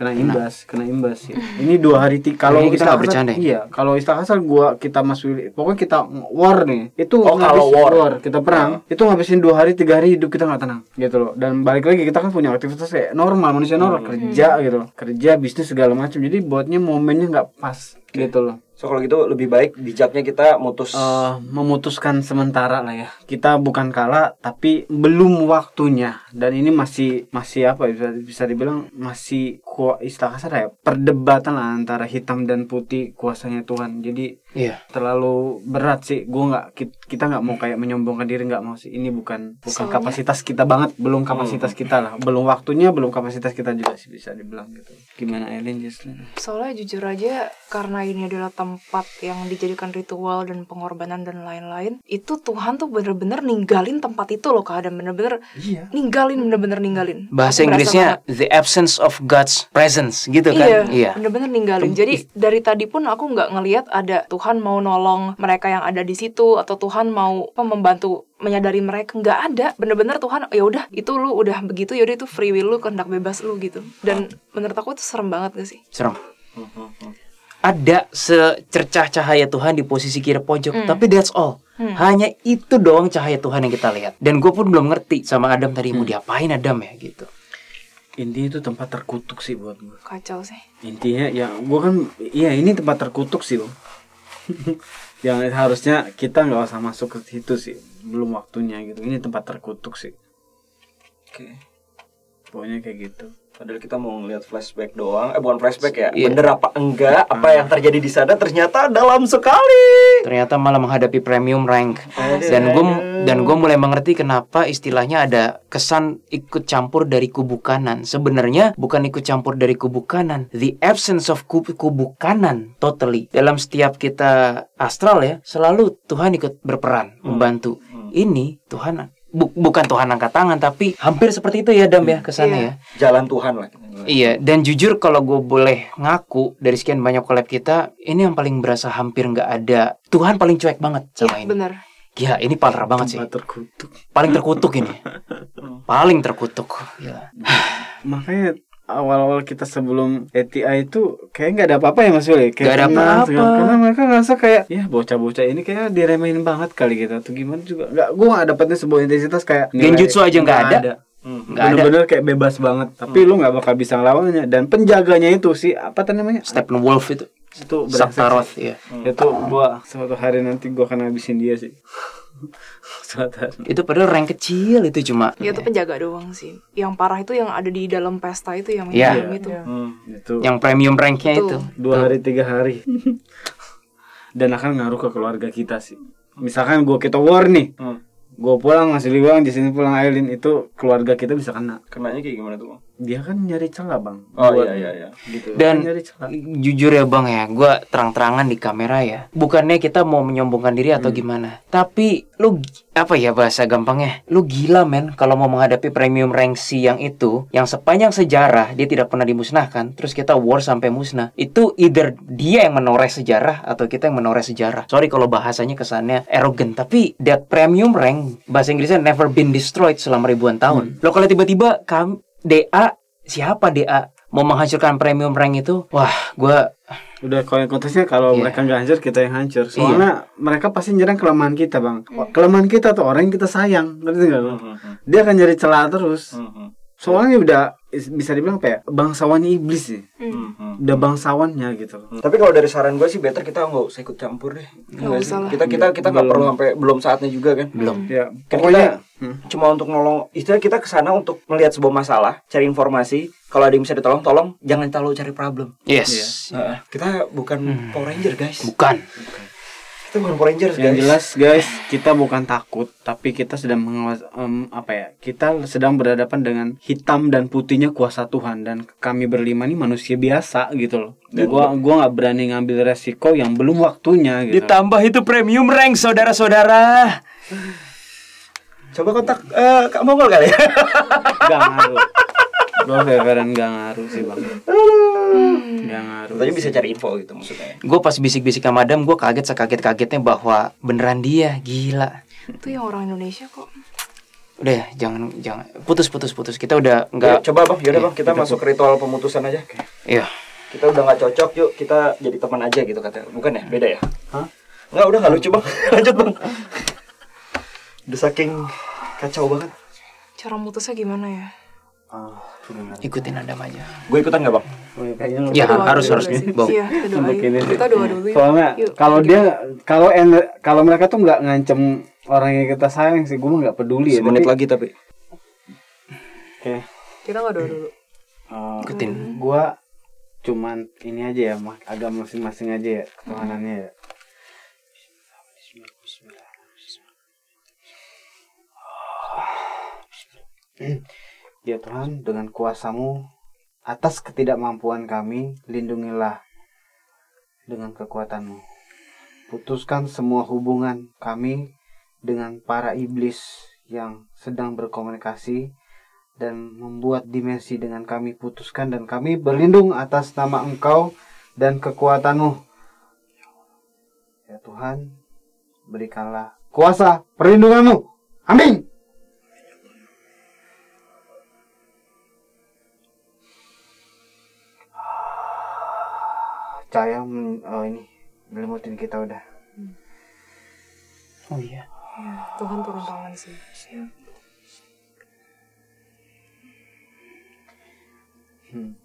Kena imbas ya. Ini 2 hari kalau Ini kita istilah nggak bercanda ya? Iya, kalau istilah kasar kita Mas Willy, pokoknya kita war nih. Itu kalau war. kita perang, itu ngabisin 2 hari 3 hari hidup kita nggak tenang gitu loh. Dan balik lagi kita kan punya aktivitas kayak normal, manusia normal, kerja gitu loh. Kerja, bisnis segala macam. Jadi buatnya momennya nggak pas gitu loh. So kalau gitu lebih baik bijaknya kita Memutuskan sementara lah ya. Kita bukan kalah tapi belum waktunya. Dan ini masih apa bisa dibilang masih istilah kasar ya, perdebatan lah antara hitam dan putih kuasanya Tuhan. Jadi terlalu berat sih. Kita nggak mau kayak menyombongkan diri, nggak mau sih. Ini bukan kapasitas kita banget, belum kapasitas kita lah. Belum waktunya, belum kapasitas kita juga sih bisa dibilang gitu. Gimana Aileen Jesslyn? Soalnya jujur aja karena ini adalah tempat yang dijadikan ritual dan pengorbanan dan lain-lain, itu Tuhan tuh bener-bener ninggalin tempat itu loh Kak Adam, bener-bener ninggalin. Bahasa Aku Inggrisnya the absence of God's presence gitu kan? Iya. Bener-bener ninggalin. Jadi dari tadi pun aku nggak ngelihat ada Tuhan mau nolong mereka yang ada di situ atau Tuhan mau membantu menyadari mereka, nggak ada. Bener-bener Tuhan ya udah itu lu udah begitu, ya udah itu free will lu, kehendak bebas lu gitu. Dan menurut aku itu serem banget gak sih? Serem. ada secercah cahaya Tuhan di posisi kiri pojok, tapi that's all. Hanya itu doang cahaya Tuhan yang kita lihat. Dan gue pun belum ngerti sama Adam tadi mau diapain Adam ya gitu. Intinya itu tempat terkutuk sih buat gue. Kacau sih. Intinya ya gue kan, iya ini tempat terkutuk sih Bang. Yang harusnya kita nggak usah masuk ke situ sih, belum waktunya gitu. Ini tempat terkutuk sih. Oke. Pokoknya kayak gitu. Padahal kita mau ngeliat flashback doang. Bukan flashback ya. Iya. Bener apa enggak? Apa yang terjadi di sana ternyata dalam sekali. Ternyata malah menghadapi premium rank. Dan gue mulai mengerti kenapa istilahnya ada kesan ikut campur dari kubu kanan. Sebenarnya bukan ikut campur dari kubu kanan, the absence of kubu kanan totally. Dalam setiap kita astral ya, selalu Tuhan ikut berperan, membantu. Ini Tuhan bukan Tuhan angkat tangan, tapi hampir seperti itu ya Dam ya kesannya ya. Jalan Tuhan lah. Iya, dan jujur kalau gue boleh ngaku dari sekian banyak collab kita, ini yang paling berasa hampir nggak ada. Tuhan paling cuek banget sama ini. Bener. Gila, ini parah banget sih. Tempat terkutuk. Paling terkutuk ini. Paling terkutuk. Gila. Makanya awal-awal kita sebelum ETI itu kayak nggak ada apa-apa ya Mas Yul. Nggak ada apa-apa. Karena mereka ngerasa kayak ya bocah-bocah ini kayak diremehin banget kali gitu atau gimana juga. Gue nggak dapetnya sebuah intensitas kayak Genjutsu aja nggak ada. Nggak ada. Bener-bener kayak bebas banget. Tapi lu nggak bakal bisa ngelawannya. Dan penjaganya itu sih apa tuh namanya? Steppenwolf itu. Saktaroth ya. Itu gua suatu hari nanti gua akan habisin dia sih. Suatu hari. Itu padahal rank kecil itu cuma. Ya itu penjaga doang sih. Yang parah itu yang ada di dalam pesta itu yang Iya. minum itu. Itu Yang premium ranknya itu. 2 hari 3 hari. Dan akan ngaruh ke keluarga kita sih. Misalkan gua kita war nih. Gua pulang masih liwang di sini pulang Aileen, itu keluarga kita bisa kena. Kenanya kayak gimana tuh Bang? Dia kan nyari celah Bang. Oh Buat- iya. Gitu. Dan Kan nyari celah. jujur ya Bang ya, gue terang-terangan di kamera ya. Bukannya kita mau menyombongkan diri atau gimana. Tapi lu apa ya bahasa gampangnya? Lu gila men kalau mau menghadapi premium rank C yang itu, yang sepanjang sejarah dia tidak pernah dimusnahkan, terus kita war sampai musnah. Itu either dia yang menoreh sejarah atau kita yang menoreh sejarah. Sorry kalau bahasanya kesannya arrogant, tapi that premium rank bahasa Inggrisnya never been destroyed selama ribuan tahun. Lo kalau tiba-tiba DA, siapa DA mau menghancurkan premium rank itu? Wah, gue Udah kalau yang konteksnya kalau Iya. mereka nggak hancur kita yang hancur. Soalnya mereka pasti nyerang kelemahan kita Bang. Kelemahan kita tuh orang yang kita sayang, ngerti nggak lo? Dia akan nyari celah terus. Soalnya udah bisa dibilang kayak bangsawannya iblis sih. Udah bangsawannya gitu. Tapi kalau dari saran gue sih better kita nggak usah ikut campur deh. Nggak usah lah. Kita nggak perlu sampai belum saatnya juga kan. belum. Ya, Kan pokoknya kita cuma untuk nolong, istilah kita kesana untuk melihat sebuah masalah, cari informasi. Kalau ada yang bisa ditolong, tolong. Jangan terlalu cari problem. Yes. Kita bukan Power Ranger guys. Bukan. Kita bukan Power Rangers yang guys. jelas guys, kita bukan takut, tapi kita sedang kita sedang berhadapan dengan hitam dan putihnya kuasa Tuhan, dan kami berlima ini manusia biasa gitu loh. Gua nggak berani ngambil resiko yang belum waktunya gitu. Ditambah itu premium rank saudara-saudara. Coba kontak Kak Mongol kali ya. Gak ngaruh. Gue Veveran gak ngaruh sih Bang. Gak ngaruh. Tapi bisa cari info gitu maksudnya. Gue pas bisik-bisik sama Adam, gue kaget sekaget-kagetnya bahwa beneran dia, gila. Itu yang orang Indonesia kok. Udah ya, jangan putus. Kita udah nggak. Coba Bang, yaudah Bang, kita masuk ke ritual pemutusan aja. Iya. Kita udah nggak cocok, yuk kita jadi teman aja gitu katanya. Bukan ya? Beda ya? Hah? Nggak, udah nggak lucu Bang. Lanjut Bang. Udah saking kacau banget. Cara mutusnya gimana ya? Ikutin Adam aja. Gue ikutan nggak Bang? Ya Doa harus dulu nih, sih. Bang. Iya, kita doain. Kita doa dulu yuk. Soalnya Yuk, kalau yuk. dia kalau mereka tuh nggak ngancem orang yang kita sayang sih, gue mah nggak peduli ya. Semenit lagi tapi. Oke. Kita nggak doa dulu. Ikutin. Gua cuman ini aja ya, agak masing-masing aja ya ketuhanannya ya. Ya Tuhan, dengan kuasa-Mu atas ketidakmampuan kami, lindungilah dengan kekuatan-Mu. Putuskan semua hubungan kami dengan para iblis yang sedang berkomunikasi dan membuat dimensi dengan kami, putuskan, dan kami berlindung atas nama Engkau dan kekuatan-Mu. Ya Tuhan, berikanlah kuasa perlindungan-Mu. Amin. cahaya ini melimutin kita udah. Oh iya. Tuhan turun tangan sih.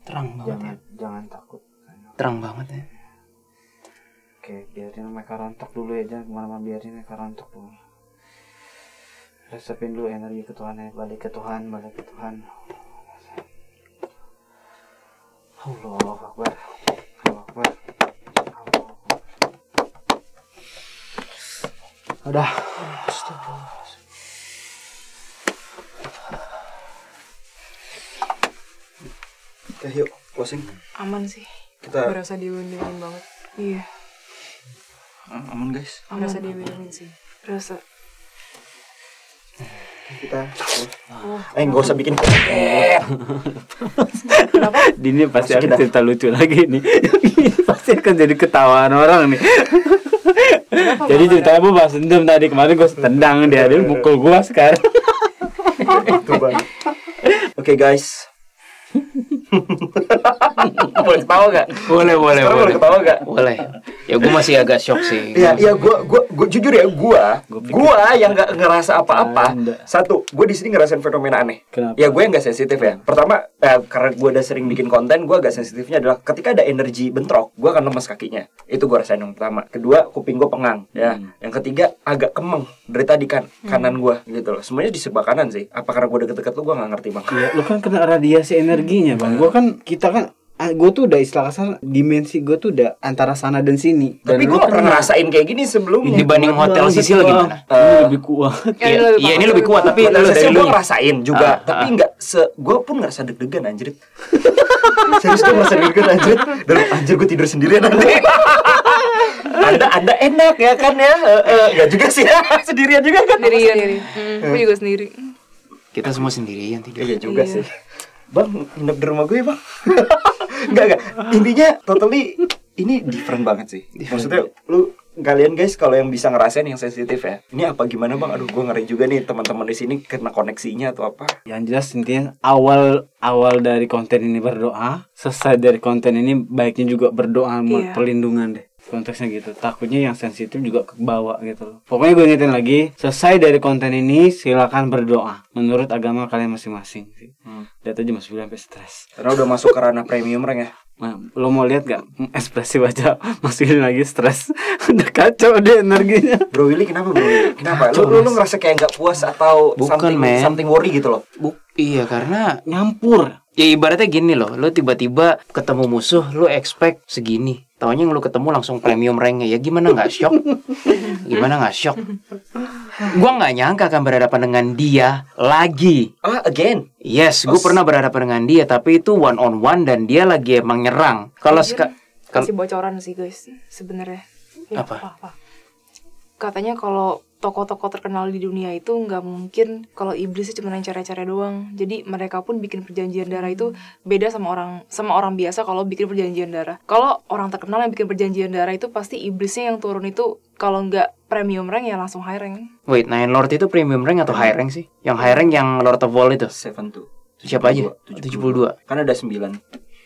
Terang banget. Jangan takut. Terang banget ya. Oke, biarin mereka rontok dulu ya, jangan kemana-mana, biarin mereka rontok dulu. Resepin dulu energi ke Tuhan ya, balik ke Tuhan. Allahu Akbar. Udah. Oke, yuk closing. Aman sih. Kita Berasa dilindungin banget. Iya. aman guys. Berasa dilindungin sih. Berasa. Kita nggak usah bikin Ini pasti akan cerita lucu lagi nih. Pasti akan jadi ketawaan orang nih. Jadi ceritanya gue bahas dendam tadi, kemarin gue tendang dia mukul gue sekarang. Oke guys. Boleh ketawa gak? Boleh. Boleh ketawa gak? Boleh. Ya gue masih agak shock sih. Iya, gue jujur ya, gue yang nggak ngerasa apa-apa. Satu, gue di sini ngerasain fenomena aneh. Kenapa? Ya gue yang nggak sensitif ya. Pertama, karena gue udah sering bikin konten, gue agak sensitifnya adalah ketika ada energi bentrok, gue akan lemes kakinya. Itu gue rasain yang pertama. Kedua, kuping gue pengang. Ya. Yang ketiga, agak kemeng dari tadi kanan gue gitu loh. Semuanya di sebelah kanan sih. Apa karena gue deket-deket lu, gue nggak ngerti bang. Ya, lu kan kena radiasi energinya bang. Gue tuh udah istilah kasar, dimensi gue tuh udah antara sana dan sini. Tapi gue gak pernah ngerasain kayak gini sebelumnya. Dibanding hotel Sisil gimana? Ini lebih kuat. Iya ini lebih kuat tapi Hotel lu dari Sisil lu. gue ngerasain juga, tapi nggak gue pun ngerasa deg-degan anjir. Serius gue ngerasa deg-degan anjir. Dan anjir gue tidur sendirian nanti. Anda enak ya kan ya? Gak juga sih ya, sendirian juga kan? Sendirian. Gue juga sendiri. Kita semua sendirian tidur. Iya juga sih. Bang, nginep di rumah gue bang. Enggak. Intinya totally ini different banget sih. Maksudnya lu kalian guys kalau yang bisa ngerasain yang sensitif ya. Ini apa gimana bang? Aduh gue ngeri juga nih teman-teman di sini kena koneksinya atau apa. Yang jelas intinya awal dari konten ini berdoa, selesai dari konten ini baiknya juga berdoa perlindungan deh. Konteksnya gitu, takutnya yang sensitif juga ke bawah gitu loh. Pokoknya gue ingetin lagi, selesai dari konten ini silakan berdoa menurut agama kalian masing-masing sih. Lihat aja Mas William sampai stres. Karena udah masuk ke ranah premium rank ya. Nah, lo mau lihat gak ekspresi wajah Mas William lagi stres? Udah kacau deh energinya. Bro Willy kenapa bro Willy? Kenapa? Lu ngerasa kayak nggak puas atau Bukan, something worry gitu loh? Iya karena Nyampur. ya ibaratnya gini loh, lu tiba-tiba ketemu musuh, lu expect segini. Taunya yang lu ketemu langsung premium ranknya, ya gimana nggak shock? Gua nggak nyangka akan berhadapan dengan dia lagi. Again? Yes, gue pernah berhadapan dengan dia, tapi itu one on one dan dia lagi emang nyerang. Kalau Kasih bocoran sih guys sebenarnya. Apa? Katanya kalau tokoh-tokoh terkenal di dunia itu nggak mungkin kalau iblis cuma yang cara-cara doang. Jadi mereka pun bikin perjanjian darah itu beda sama orang biasa kalau bikin perjanjian darah. Kalau orang terkenal yang bikin perjanjian darah itu pasti iblisnya yang turun itu kalau nggak premium rank ya langsung high rank. Wait, Nine Lord itu premium rank atau high rank sih? Yang high rank yang Lord of All itu? 72. Siapa aja? 72. Kan ada 9.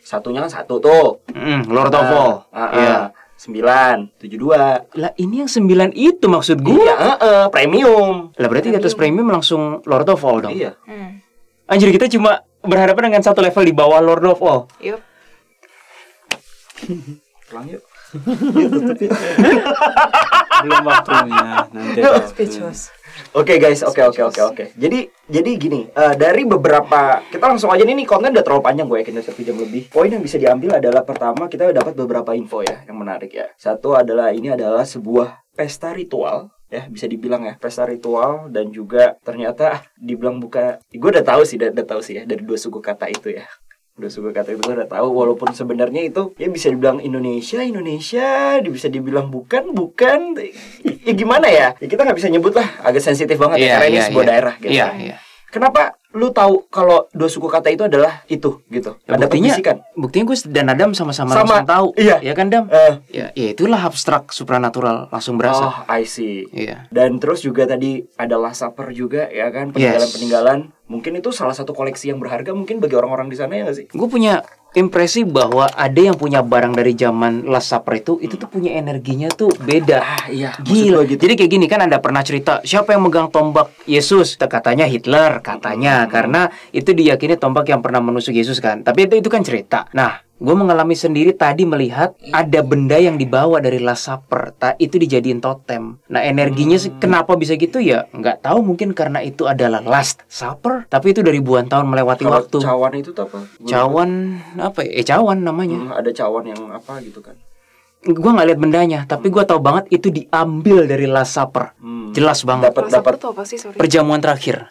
Satunya kan satu tuh. Lord of All. Iya. 9, 72. Lah ini yang 9 itu maksud gue. Iya, premium. Lah berarti di atas premium langsung Lord of All dong. Iya. Anjir kita cuma berhadapan dengan satu level di bawah Lord of All. Yup. Pulang yuk. Belum waktunya nanti. Speechless. Oke guys, oke. Jadi gini, dari beberapa kita langsung aja nih konten udah terlalu panjang gue yakin 1 jam lebih. Poin yang bisa diambil adalah pertama kita dapat beberapa info ya yang menarik ya. Satu adalah ini adalah sebuah pesta ritual ya, bisa dibilang ya pesta ritual dan juga ternyata dibilang bukan. Gue udah tahu sih ya dari 2 suku kata itu ya. Udah suka kata itu gue udah tahu walaupun sebenarnya itu ya bisa dibilang Indonesia bisa dibilang bukan ya gimana ya kita nggak bisa nyebut lah agak sensitif banget ya karena ini sebuah daerah gitu. Iya. Kenapa lu tahu kalau 2 suku kata itu adalah itu gitu? Ya, ada pembisikan. Buktinya gue dan Adam sama-sama langsung tahu. Iya. Ya kan Dam? Ya itulah abstrak supranatural langsung berasa. Oh, I see. Iya. Dan terus juga tadi ada Last Supper juga ya kan, peninggalan-peninggalan. Mungkin itu salah satu koleksi yang berharga mungkin bagi orang-orang di sana ya nggak sih? Gue punya impresi bahwa ada yang punya barang dari zaman Last Supper itu tuh punya energinya tuh beda. Iya, Gila. Gitu. Jadi kayak gini kan, ada pernah cerita siapa yang megang tombak Yesus? Katanya Hitler, katanya karena itu diyakini tombak yang pernah menusuk Yesus kan. Tapi itu kan cerita. Nah, gue mengalami sendiri tadi melihat ada benda yang dibawa dari Last Supper, itu dijadiin totem. Nah, energinya kenapa bisa gitu ya? Nggak tahu, mungkin karena itu adalah Last Supper, tapi itu dari ribuan tahun melewati waktu. Cawan itu tuh apa? Cawan apa ya? Cawan namanya. Ada cawan yang apa gitu kan? Gue nggak lihat bendanya, tapi gue tahu banget itu diambil dari Last Supper. Jelas banget. Dapat tuh apa sih, sorry? Perjamuan terakhir.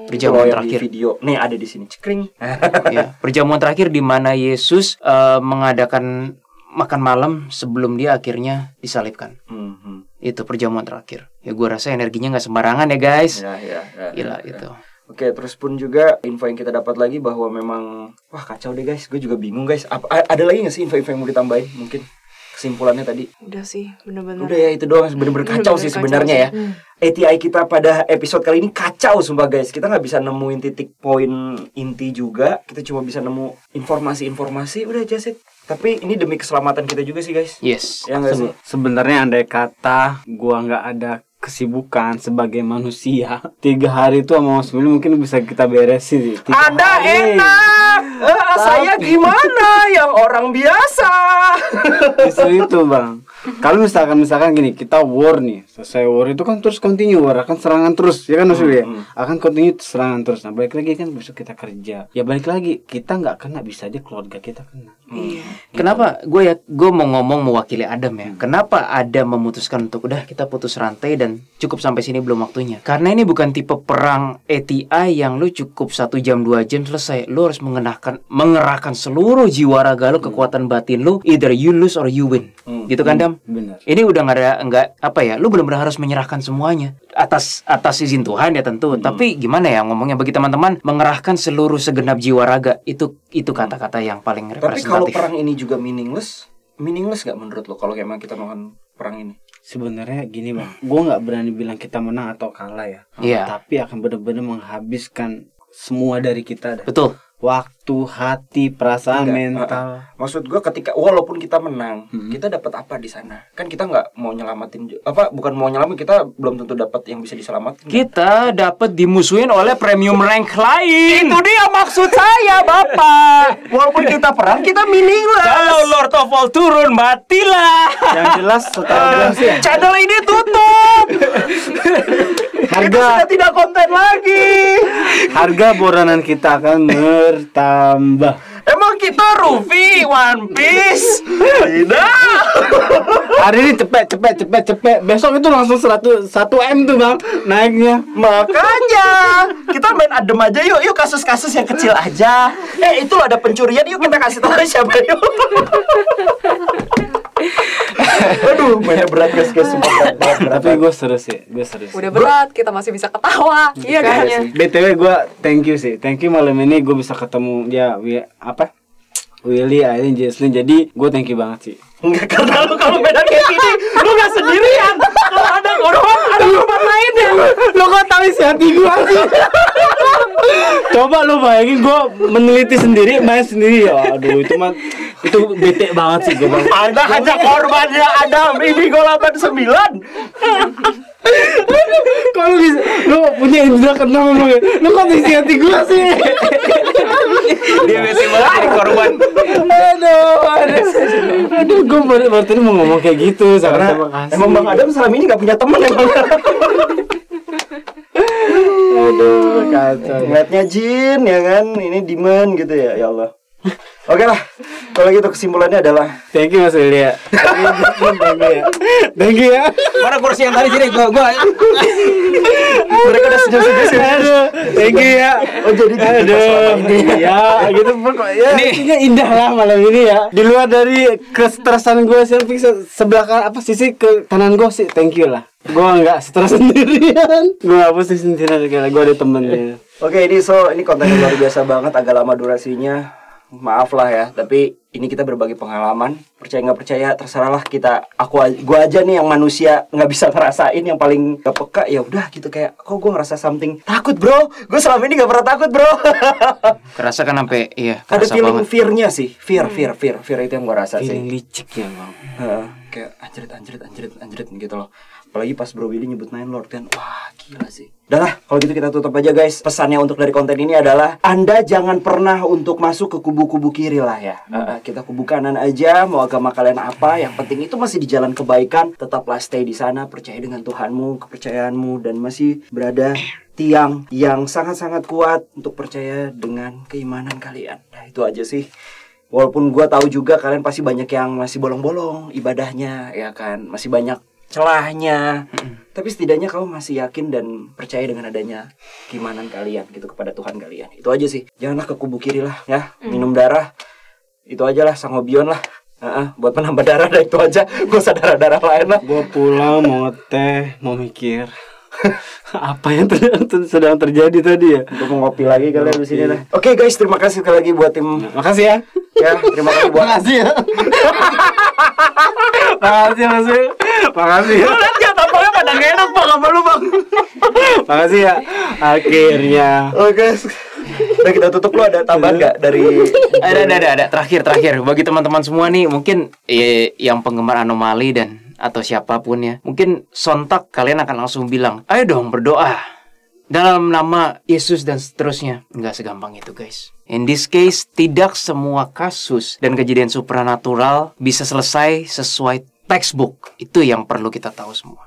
Perjamuan terakhir. Di video. Nih ada di sini. Cekring. Ya, perjamuan terakhir di mana Yesus mengadakan makan malam sebelum dia akhirnya disalibkan. Itu perjamuan terakhir. Ya gue rasa energinya nggak sembarangan ya guys. Gila itu. Oke, terus pun juga info yang kita dapat lagi bahwa memang wah kacau deh guys. Gue juga bingung guys. Ada lagi nggak sih info-info yang mau ditambahin mungkin? Kesimpulannya tadi udah sih, bener-bener udah ya, itu doang. Bener-bener kacau sih sebenarnya ya. ATI kita pada episode kali ini kacau sumpah guys. Kita nggak bisa nemuin titik poin inti juga. Kita cuma bisa nemu informasi-informasi. Udah just it. Tapi ini demi keselamatan kita juga sih guys. Yes. Ya nggak sih? Sebenarnya andai kata gua nggak ada kesibukan sebagai manusia, 3 hari itu sama Mas Willy mungkin bisa kita beresin. Anda enak, saya gimana yang orang biasa. Justru itu bang. Kalau misalkan gini, kita war nih, selesai war itu kan terus continue war, akan serangan terus, ya kan Mas Willy? Akan continue serangan terus. Nah balik lagi kan besok kita kerja, ya balik lagi kita nggak kena, bisa aja keluarga kita kena. Kenapa gue mau ngomong mewakili Adam ya? Kenapa Adam memutuskan untuk udah kita putus rantai dan cukup sampai sini, belum waktunya? Karena ini bukan tipe perang ATI yang lu cukup 1 jam 2 jam selesai. Lu harus mengerahkan seluruh jiwa raga lu, kekuatan batin lu, either you lose or you win. Gitu kan Dam? Benar. Ini udah nggak apa ya? Lu benar-benar harus menyerahkan semuanya atas izin Tuhan ya tentu. Tapi gimana ya ngomongnya bagi teman-teman, mengerahkan seluruh segenap jiwa raga itu kata-kata yang paling representatif. Tapi kalau perang ini juga meaningless gak menurut lo kalau emang kita melakukan perang ini? Sebenarnya gini bang, gue nggak berani bilang kita menang atau kalah ya. Tapi akan benar-benar menghabiskan semua dari kita. Betul. Waktu, hati, perasaan, mental. Maksud gue ketika walaupun kita menang, kita dapat apa di sana? Kan kita nggak mau nyelamatin bukan mau nyelamatin, kita belum tentu dapat yang bisa diselamatkan. Kita dapat dimusuhin oleh premium rank lain. Itu dia maksud saya, Bapak. Walaupun kita perang, kita meaningless. Kalau Lord of All turun, matilah. Yang jelas setelah channel ini tutup. Kita sudah tidak konten lagi. Harga boranan kita akan bertambah. Emang kita Ruffy One Piece? Tidak. Hari ini cepet. Besok itu langsung 1 M tuh bang naiknya. Makanya kita main adem aja yuk. Yuk kasus-kasus yang kecil aja. Itu ada pencurian, yuk kita kasih tahu siapa yuk. Aduh, mainnya berat guys. Tapi gue seru sih. Udah berat, kita masih bisa ketawa. Iya kan? BTW gue thank you malam ini gue bisa ketemu dia Willy, Aileen, Jesslyn. Jadi gue thank you banget sih. Enggak, karena lu kalau beda kayak gini lu gak sendirian. Kalau ada korban lain ya. Lu kok tahu isi hati gue sih? Coba lu bayangin gue meneliti sendiri, main sendiri. Aduh itu bete banget sih gue bang. Anda aja korbannya Adam Indigo 89. Kalau bisa lu punya indra keenam lu kok isi hati gue sih? Dia bete banget jadi korban. Aduh gue baru tadi mau ngomong kayak gitu. Karena emang Bang Adam selama ini gak punya teman emang. Aduh kacau. Ngeliatnya jin ya kan, ini demon gitu ya. Ya Allah. Oke lah, kalau gitu kesimpulannya adalah thank you Mas Willy ya. Thank you ya. Mana kursi yang tadi sini gua. Mereka udah senyum-senyum sih. Thank you ya. Oh jadi ya gitu pokoknya. Ini indah lah malam ini ya. Di luar dari kesetresan gue selfie sebelah sisi ke kanan gue sih, thank you lah. Gue nggak stres sendirian. Gue nggak pusing sendirian, gue ada temennya. Oke, ini konten yang luar biasa banget, agak lama durasinya. maaf lah ya, tapi ini kita berbagi pengalaman. Percaya nggak percaya terserahlah kita. Gua aja nih yang manusia nggak bisa ngerasain, yang paling gak peka. Ya udah gitu, kayak kok gue ngerasa something takut bro. Gue selama ini nggak pernah takut bro. Kerasa kan sampai ada feeling fear-nya sih, fear itu yang gue rasa sih. Feeling licik ya bang. Kayak anjrit gitu loh. Apalagi pas Bro Willy nyebut Nine Lord kan, wah gila sih. Udah lah, kalau gitu kita tutup aja guys. Pesannya untuk dari konten ini adalah Anda jangan pernah untuk masuk ke kubu-kubu kiri lah ya. Kita kubu kanan aja, mau agama kalian apa, yang penting itu masih di jalan kebaikan. Tetaplah stay di sana, percaya dengan Tuhanmu, kepercayaanmu, dan masih berada tiang yang sangat-sangat kuat untuk percaya dengan keimanan kalian. Nah itu aja sih. Walaupun gue tahu juga kalian pasti banyak yang masih bolong-bolong ibadahnya, ya kan, masih banyak celahnya, tapi setidaknya kamu masih yakin dan percaya dengan adanya keimanan kalian gitu kepada Tuhan kalian. Itu aja sih, janganlah ke kubu kiri lah ya. Minum darah itu aja lah, sangobion lah, buat menambah darah. Itu aja, gak usah darah-darah lain lah. Gue pulang mau ngeteh, mau mikir apa yang sedang terjadi tadi ya. Gue mau ngopi lagi kalian di sini lah. Oke guys, terima kasih sekali lagi buat tim. Makasih ya. Ya, terima kasih buat. Makasih ya. Makasih ya. Ya, tampaknya pada gak enak Bang sama lu Bang. Makasih ya. Akhirnya. Oke. Udah kita tutup, lu ada tambahan gak dari? Ada. Terakhir. Bagi teman-teman semua nih, mungkin yang penggemar anomali dan atau siapapun ya, mungkin sontak kalian akan langsung bilang, ayo dong berdoa dalam nama Yesus dan seterusnya. Nggak segampang itu guys. In this case, tidak semua kasus dan kejadian supranatural bisa selesai sesuai textbook. Itu yang perlu kita tahu semua.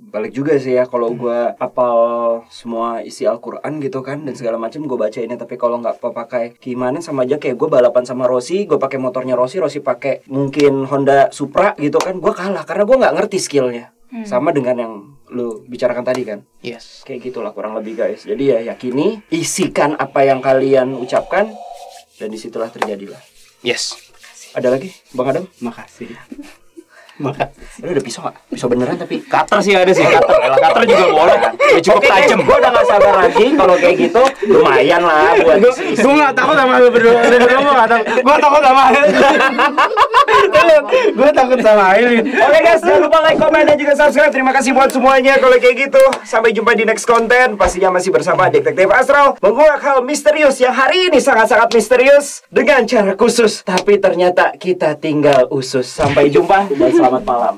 Balik juga sih ya, kalau gue hafal semua isi Al-Quran gitu kan, dan segala macam gue baca ini, tapi kalau nggak pakai keimanan, sama aja kayak gue balapan sama Rossi, gue pakai motornya Rossi pakai mungkin Honda Supra gitu kan, gue kalah karena gue nggak ngerti skillnya. Sama dengan yang lu bicarakan tadi kan. Yes. Kayak gitulah kurang lebih guys. Jadi ya yakini, isikan apa yang kalian ucapkan, dan disitulah terjadilah. Yes. Ada lagi Bang Adam? Makasih. Ini udah pisau gak? Pisau beneran tapi Cutter sih ada sih, cutter juga boleh. Ya cukup tajam. Gue udah gak sabar lagi. Kalau kayak gitu lumayan lah buat isi. Gue gak takut sama lu berdua. Gue takut sama Ailin. Gue takut sama Ailin. Oke guys, jangan lupa like, komen, dan juga subscribe. Terima kasih buat semuanya. Kalau kayak gitu, sampai jumpa di next konten. Pastinya masih bersama Detektif Astral, menguak hal misterius yang hari ini sangat-sangat misterius dengan cara khusus. Tapi ternyata kita tinggal usus. Sampai jumpa dan selamat malam.